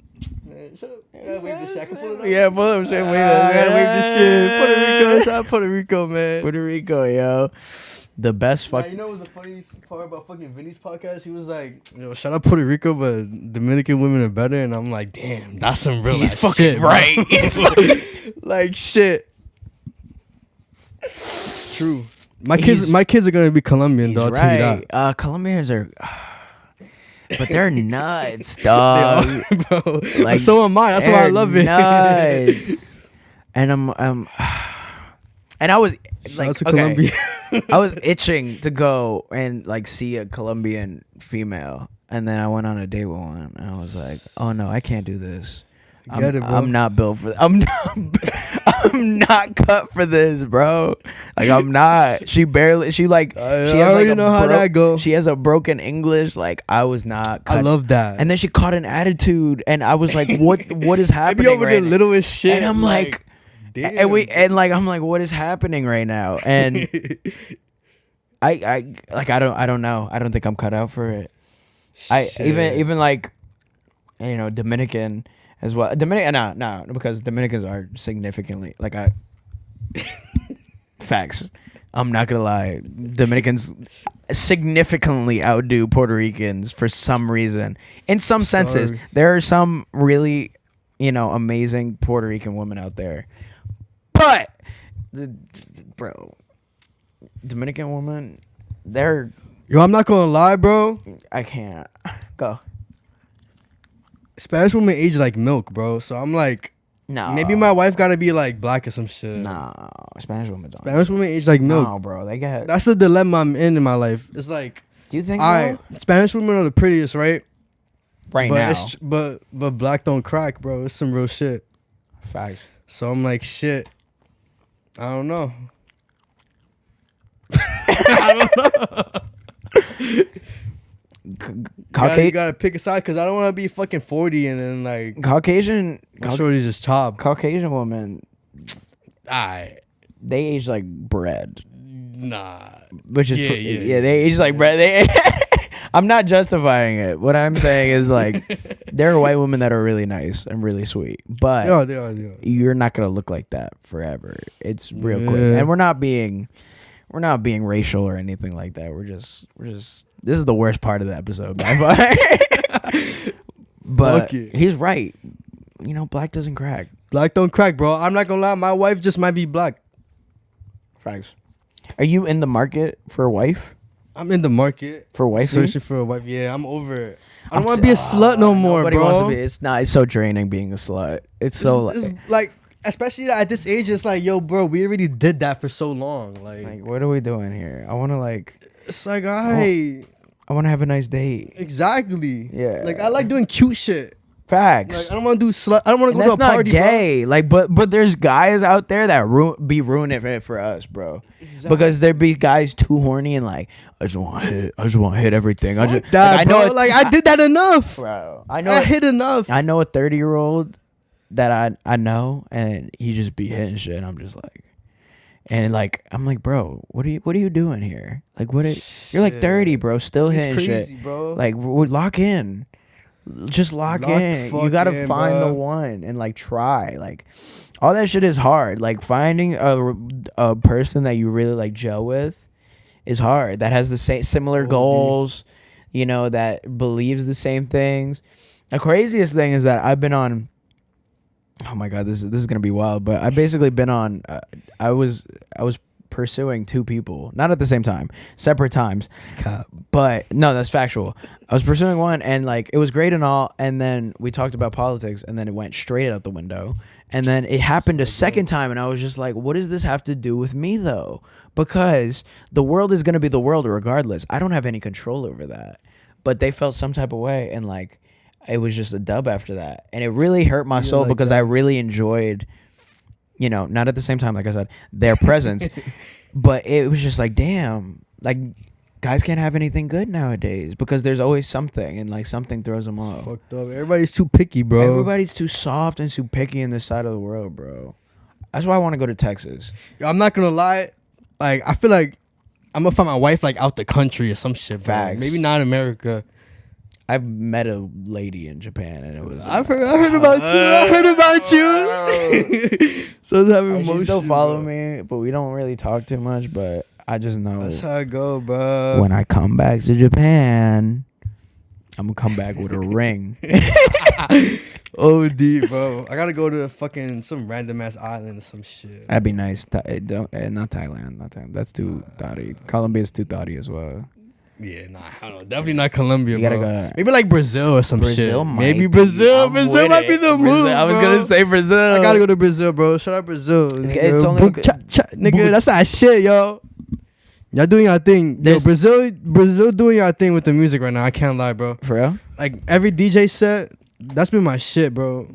[SPEAKER 1] Man, shut up. Yeah, wave this shit. I can pull it up.
[SPEAKER 2] Yeah, pull up shit.
[SPEAKER 1] Wave this shit. Puerto Rico. Shout out Puerto Rico, man.
[SPEAKER 2] Puerto Rico, yo. The best fuck.
[SPEAKER 1] You know what's the funniest part about fucking Vinny's podcast? He was like, shout out Puerto Rico, but Dominican women are better. And I'm like, damn, that's some real
[SPEAKER 2] He's fucking
[SPEAKER 1] shit,
[SPEAKER 2] right.
[SPEAKER 1] He's fucking like shit. True. My kids are gonna be Colombian, dog.
[SPEAKER 2] Right.
[SPEAKER 1] Tell you that.
[SPEAKER 2] Colombians are, but they're nuts, dog.
[SPEAKER 1] They are, bro. Like, so am I. That's why I love it.
[SPEAKER 2] Nuts. And and I was like, okay, I was itching to go and like see a Colombian female, and then I went on a date with one, and I was like, oh no, I can't do this. I'm not built for. I'm not cut for this, bro. Like I'm not. She has
[SPEAKER 1] already know how that go.
[SPEAKER 2] She has a broken English. Like I was not cut.
[SPEAKER 1] I love that.
[SPEAKER 2] And then she caught an attitude, and I was like, what is happening?
[SPEAKER 1] I be over the littlest shit.
[SPEAKER 2] And I'm like, damn. I'm like, what is happening right now? And I don't know. I don't think I'm cut out for it. Even like, Dominican as well. No, because Dominicans are significantly facts. I'm not gonna lie. Dominicans significantly outdo Puerto Ricans for some reason. In some senses, there are some really, amazing Puerto Rican women out there. But, bro, Dominican women, they're...
[SPEAKER 1] Yo, I'm not gonna lie, bro.
[SPEAKER 2] I can't. Go.
[SPEAKER 1] Spanish women age like milk, bro. So I'm like,
[SPEAKER 2] no.
[SPEAKER 1] Maybe my wife gotta be like black or some shit.
[SPEAKER 2] No, Spanish women don't.
[SPEAKER 1] Spanish women age like milk.
[SPEAKER 2] No, bro, they get.
[SPEAKER 1] That's the dilemma I'm in my life. It's like,
[SPEAKER 2] do you think?
[SPEAKER 1] Spanish women are the prettiest, right?
[SPEAKER 2] Now.
[SPEAKER 1] But black don't crack, bro. It's some real shit.
[SPEAKER 2] Facts.
[SPEAKER 1] So I'm like, shit. I don't know. You gotta pick a side because I don't want to be fucking 40 and then like
[SPEAKER 2] Caucasian.
[SPEAKER 1] Shorty's just top.
[SPEAKER 2] Caucasian women.
[SPEAKER 1] They
[SPEAKER 2] age like bread.
[SPEAKER 1] Nah.
[SPEAKER 2] Which is they age like bread. I'm not justifying it. What I'm saying is like there are white women that are really nice and really sweet, but
[SPEAKER 1] they are.
[SPEAKER 2] You're not gonna look like that forever. It's real quick, and we're not being racial or anything like that. We're just. This is the worst part of the episode, but he's right. Black doesn't crack.
[SPEAKER 1] Black don't crack, bro. I'm not gonna lie. My wife just might be black.
[SPEAKER 2] Facts. Are you in the market for a wife?
[SPEAKER 1] I'm in the market
[SPEAKER 2] for a wife.
[SPEAKER 1] Searching for a wife. Yeah, I'm over it. I don't want to be a slut no more,
[SPEAKER 2] nobody
[SPEAKER 1] bro.
[SPEAKER 2] Wants to be. It's not. It's so draining being a slut. It's
[SPEAKER 1] like, especially at this age, it's like, yo, bro, we already did that for so long. Like
[SPEAKER 2] what are we doing here? I want to
[SPEAKER 1] It's like,
[SPEAKER 2] I want to have a nice date.
[SPEAKER 1] Exactly.
[SPEAKER 2] Yeah.
[SPEAKER 1] Like I like doing cute shit.
[SPEAKER 2] Facts.
[SPEAKER 1] Like I don't want to do slut. I don't want to go to a party.
[SPEAKER 2] That's not gay. Bro. But there's guys out there that be ruining it for us, bro. Exactly. Because there be guys too horny and I just want to hit. I just want to hit everything. I
[SPEAKER 1] did that enough,
[SPEAKER 2] bro.
[SPEAKER 1] I hit enough.
[SPEAKER 2] I know a 30-year-old that I know, and he just be hitting shit. And I'm just like, And like I'm like, bro, what are you doing here? Like you're like 30, bro, still
[SPEAKER 1] It's
[SPEAKER 2] hitting
[SPEAKER 1] crazy,
[SPEAKER 2] shit.
[SPEAKER 1] bro.
[SPEAKER 2] Like lock in. Just lock
[SPEAKER 1] Lock
[SPEAKER 2] in.
[SPEAKER 1] the
[SPEAKER 2] You
[SPEAKER 1] fuck
[SPEAKER 2] gotta
[SPEAKER 1] in,
[SPEAKER 2] find
[SPEAKER 1] bro.
[SPEAKER 2] the one and like try. Like all that shit is hard. Like finding a person that you really like gel with is hard. That has the same similar
[SPEAKER 1] OD.
[SPEAKER 2] goals, you know, that believes the same things. The craziest thing is that I've been on. Oh my god, this is gonna be wild. But I basically been on. I was pursuing two people, not at the same time, separate times. But no, that's factual. I was pursuing one, and like it was great and all. And then we talked about politics, and then it went straight out the window. And then it happened a second time, and I was just like, what does this have to do with me though? Because the world is gonna be the world regardless. I don't have any control over that. But they felt some type of way, and like. It was just a dub after that. And it really hurt my soul because I really enjoyed, you know, not at the same time, like I said, their presence. But it was just like, damn, like guys can't have anything good nowadays because there's always something and like something throws them off.
[SPEAKER 1] Fucked up. Everybody's too picky, bro.
[SPEAKER 2] Everybody's too soft and too picky in this side of the world, bro. That's why I want to go to Texas.
[SPEAKER 1] I'm not going to lie. Like, I feel like I'm going to find my wife like out the country or some shit, bro.
[SPEAKER 2] Facts.
[SPEAKER 1] Maybe not in America.
[SPEAKER 2] I've met a lady in Japan and it was.
[SPEAKER 1] I've heard about you. I heard about you. So
[SPEAKER 2] she still follow me, but we don't really talk too much. But I just know
[SPEAKER 1] that's how I go, bro.
[SPEAKER 2] When I come back to Japan, I'm gonna come back with a ring.
[SPEAKER 1] OD, bro. I gotta go to fucking some random ass island or some shit.
[SPEAKER 2] That'd be nice. Not Thailand. Not Thailand. That's too thoughty. Colombia's too thoughty as well.
[SPEAKER 1] Yeah, nah, I don't know. Definitely not Colombia,
[SPEAKER 2] You gotta
[SPEAKER 1] bro.
[SPEAKER 2] go.
[SPEAKER 1] Maybe like Brazil or some
[SPEAKER 2] Brazil
[SPEAKER 1] shit.
[SPEAKER 2] might
[SPEAKER 1] Maybe
[SPEAKER 2] be-
[SPEAKER 1] Brazil.
[SPEAKER 2] I'm
[SPEAKER 1] Brazil
[SPEAKER 2] with
[SPEAKER 1] might
[SPEAKER 2] it.
[SPEAKER 1] be the
[SPEAKER 2] Brazil.
[SPEAKER 1] move.
[SPEAKER 2] I was
[SPEAKER 1] bro.
[SPEAKER 2] gonna say Brazil.
[SPEAKER 1] I gotta go to Brazil, bro. Shout out Brazil.
[SPEAKER 2] It's
[SPEAKER 1] Nigga.
[SPEAKER 2] only
[SPEAKER 1] Boom, cha, cha, nigga. That's that shit, yo. Y'all doing y'all thing. Yo, Brazil doing y'all thing with the music right now. I can't lie, bro.
[SPEAKER 2] For real?
[SPEAKER 1] Like every DJ set, that's been my shit, bro.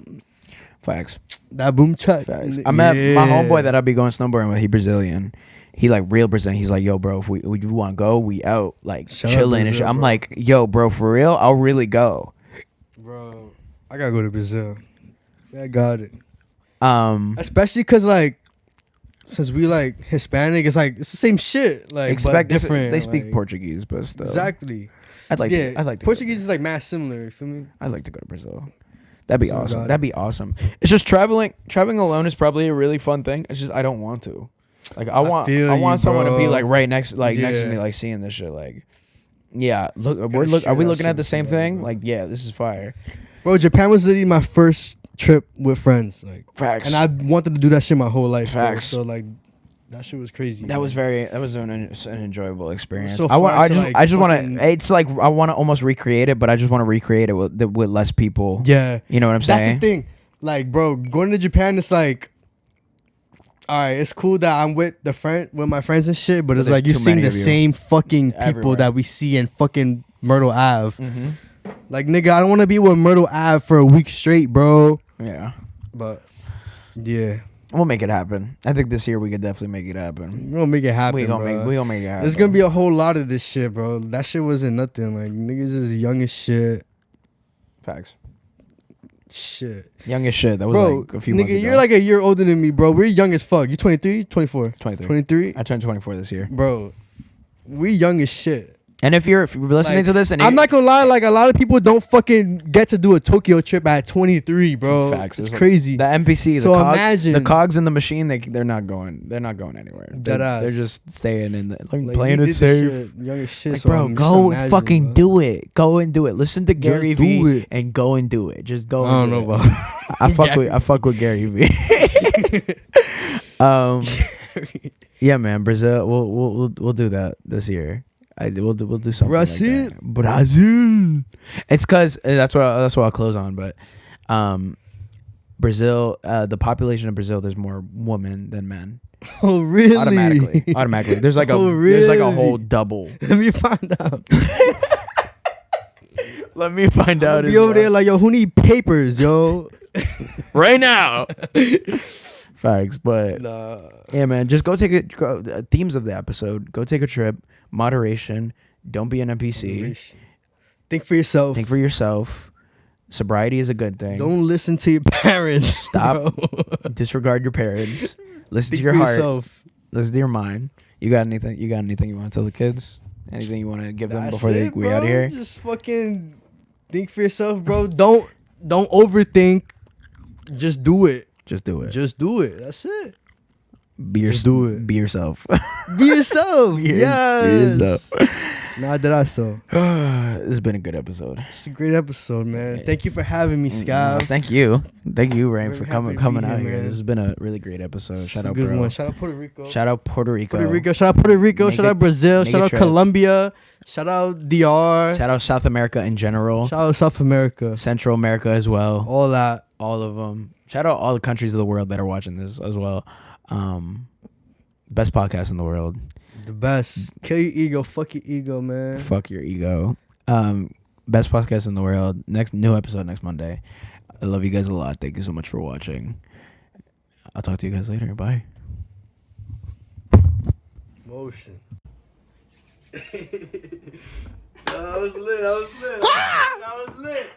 [SPEAKER 2] Facts.
[SPEAKER 1] That boom cha.
[SPEAKER 2] I met my homeboy that I be going snowboarding with. He Brazilian. He like real Brazilian. He's like, yo, bro, if we want to go, we out like
[SPEAKER 1] Shout out
[SPEAKER 2] chilling and
[SPEAKER 1] Brazil,
[SPEAKER 2] shit. I'm
[SPEAKER 1] bro.
[SPEAKER 2] like, yo, bro, for real, I'll really go.
[SPEAKER 1] Bro, I gotta go to Brazil. I got it.
[SPEAKER 2] Especially
[SPEAKER 1] Especially cause like, since we like Hispanic, it's like it's the same shit. Like, but different.
[SPEAKER 2] They speak
[SPEAKER 1] like,
[SPEAKER 2] Portuguese, but still.
[SPEAKER 1] Exactly.
[SPEAKER 2] I'd like to
[SPEAKER 1] Portuguese is like mass similar. You feel me?
[SPEAKER 2] I'd like to go to Brazil. That'd be
[SPEAKER 1] So
[SPEAKER 2] awesome.
[SPEAKER 1] got it.
[SPEAKER 2] That'd be awesome. It's just traveling alone is probably a really fun thing. It's just I don't want to. Like I want someone to be like right next next to me, like seeing this shit. Like, yeah, look, are we looking at the same thing?
[SPEAKER 1] Bro.
[SPEAKER 2] Like, yeah, this is fire.
[SPEAKER 1] Bro, Japan was literally my first trip with friends. Like,
[SPEAKER 2] Facts.
[SPEAKER 1] and I wanted to do that shit my whole life.
[SPEAKER 2] Facts.
[SPEAKER 1] Bro. So like, that shit was crazy.
[SPEAKER 2] That was an enjoyable experience.
[SPEAKER 1] So
[SPEAKER 2] I
[SPEAKER 1] far
[SPEAKER 2] just want to. It's like I want to almost recreate it, but I just want to recreate it with less people.
[SPEAKER 1] Yeah,
[SPEAKER 2] you know what I'm saying?
[SPEAKER 1] That's the thing. Like, bro, going to Japan, it's like, all right, it's cool that I'm with my friends and shit, but it's
[SPEAKER 2] there's
[SPEAKER 1] like you're
[SPEAKER 2] too
[SPEAKER 1] seeing
[SPEAKER 2] many
[SPEAKER 1] the
[SPEAKER 2] of you.
[SPEAKER 1] same fucking people
[SPEAKER 2] Everywhere.
[SPEAKER 1] that we see in fucking Myrtle Ave.
[SPEAKER 2] Mm-hmm.
[SPEAKER 1] Like, nigga, I don't want to be with Myrtle Ave for a week straight, bro.
[SPEAKER 2] Yeah,
[SPEAKER 1] But yeah,
[SPEAKER 2] we'll make it happen. I think this year we could definitely make it happen.
[SPEAKER 1] we're gonna make it happen.
[SPEAKER 2] We gonna make it happen.
[SPEAKER 1] There's gonna be a whole lot of this shit, bro. That shit wasn't nothing. Like, niggas is young as shit.
[SPEAKER 2] Facts.
[SPEAKER 1] Shit.
[SPEAKER 2] Young as shit. That was
[SPEAKER 1] Bro,
[SPEAKER 2] like a few months
[SPEAKER 1] nigga,
[SPEAKER 2] ago.
[SPEAKER 1] you're like a year older than me, bro. We're young as fuck. You 23? 24?
[SPEAKER 2] 23.
[SPEAKER 1] 23?
[SPEAKER 2] I turned 24 this year.
[SPEAKER 1] Bro, we young as shit.
[SPEAKER 2] And if you're listening
[SPEAKER 1] Like,
[SPEAKER 2] to this, and
[SPEAKER 1] I'm not gonna lie, like a lot of people don't fucking get to do a Tokyo trip at 23, bro.
[SPEAKER 2] Facts.
[SPEAKER 1] It's
[SPEAKER 2] Like,
[SPEAKER 1] crazy.
[SPEAKER 2] the NPC,
[SPEAKER 1] So imagine-
[SPEAKER 2] the cogs in the machine. They're not going anywhere.
[SPEAKER 1] Deadass.
[SPEAKER 2] They're just staying in the
[SPEAKER 1] Like,
[SPEAKER 2] playing
[SPEAKER 1] we
[SPEAKER 2] it
[SPEAKER 1] did this
[SPEAKER 2] safe.
[SPEAKER 1] shit, young as shit.
[SPEAKER 2] Like,
[SPEAKER 1] so
[SPEAKER 2] bro,
[SPEAKER 1] I'm just
[SPEAKER 2] go
[SPEAKER 1] imagining,
[SPEAKER 2] fucking
[SPEAKER 1] bro.
[SPEAKER 2] do it. Go and do it. Listen to Gary
[SPEAKER 1] do
[SPEAKER 2] V
[SPEAKER 1] it.
[SPEAKER 2] and go and do it. Just go.
[SPEAKER 1] I
[SPEAKER 2] and
[SPEAKER 1] don't
[SPEAKER 2] do
[SPEAKER 1] know
[SPEAKER 2] it.
[SPEAKER 1] about.
[SPEAKER 2] I fuck with Gary V. Yeah, man, Brazil. We'll do that this year. We'll do something.
[SPEAKER 1] Brazil.
[SPEAKER 2] Like that. Brazil. It's because that's what I'll close on. But Brazil, the population of Brazil, there's more women than men.
[SPEAKER 1] Oh really?
[SPEAKER 2] Automatically. There's like a
[SPEAKER 1] Oh,
[SPEAKER 2] there's like a
[SPEAKER 1] really?
[SPEAKER 2] whole double.
[SPEAKER 1] Let me find out.
[SPEAKER 2] Let me find out.
[SPEAKER 1] Be over there like, yo, who need papers, yo?
[SPEAKER 2] right now. Facts, but
[SPEAKER 1] Nah.
[SPEAKER 2] yeah, man, just go take it. Themes of the episode: go take a trip, moderation, don't be an NPC,
[SPEAKER 1] Think for yourself.
[SPEAKER 2] think for yourself. Sobriety is a good thing.
[SPEAKER 1] Don't listen to your parents.
[SPEAKER 2] Stop.
[SPEAKER 1] bro.
[SPEAKER 2] Disregard your parents. Listen
[SPEAKER 1] Think
[SPEAKER 2] to your
[SPEAKER 1] for
[SPEAKER 2] heart.
[SPEAKER 1] yourself.
[SPEAKER 2] let's do your mind. You got anything you want to tell the kids? Anything you want to give them
[SPEAKER 1] That's
[SPEAKER 2] before we out of here?
[SPEAKER 1] Just fucking think for yourself, bro. Don't overthink. Just do it.
[SPEAKER 2] Just do it.
[SPEAKER 1] Just do it. That's it.
[SPEAKER 2] Just do it. Be yourself.
[SPEAKER 1] Be yourself. Yes.
[SPEAKER 2] Be yourself.
[SPEAKER 1] Nah, did I so?
[SPEAKER 2] This has been a good episode.
[SPEAKER 1] It's a great episode, man. Thank you for having me, Scav.
[SPEAKER 2] Thank you, Rain, for coming out here.
[SPEAKER 1] Man.
[SPEAKER 2] This has been a really great episode. Shout out,
[SPEAKER 1] good
[SPEAKER 2] bro.
[SPEAKER 1] one. Shout out Puerto Rico.
[SPEAKER 2] Shout out Puerto Rico.
[SPEAKER 1] Shout out Puerto Rico. Shout out Brazil. Shout out Colombia. Shout out DR.
[SPEAKER 2] Shout out South America in general.
[SPEAKER 1] Shout out South America.
[SPEAKER 2] Central America as well.
[SPEAKER 1] All that.
[SPEAKER 2] All of them. Shout out all the countries of the world that are watching this as well. Best podcast in the world.
[SPEAKER 1] The best. Kill your ego. Fuck your ego, man.
[SPEAKER 2] Fuck your ego. Best podcast in the world. New episode next Monday. I love you guys a lot. Thank you so much for watching. I'll talk to you guys later. Bye.
[SPEAKER 1] Motion. That was lit. That was lit.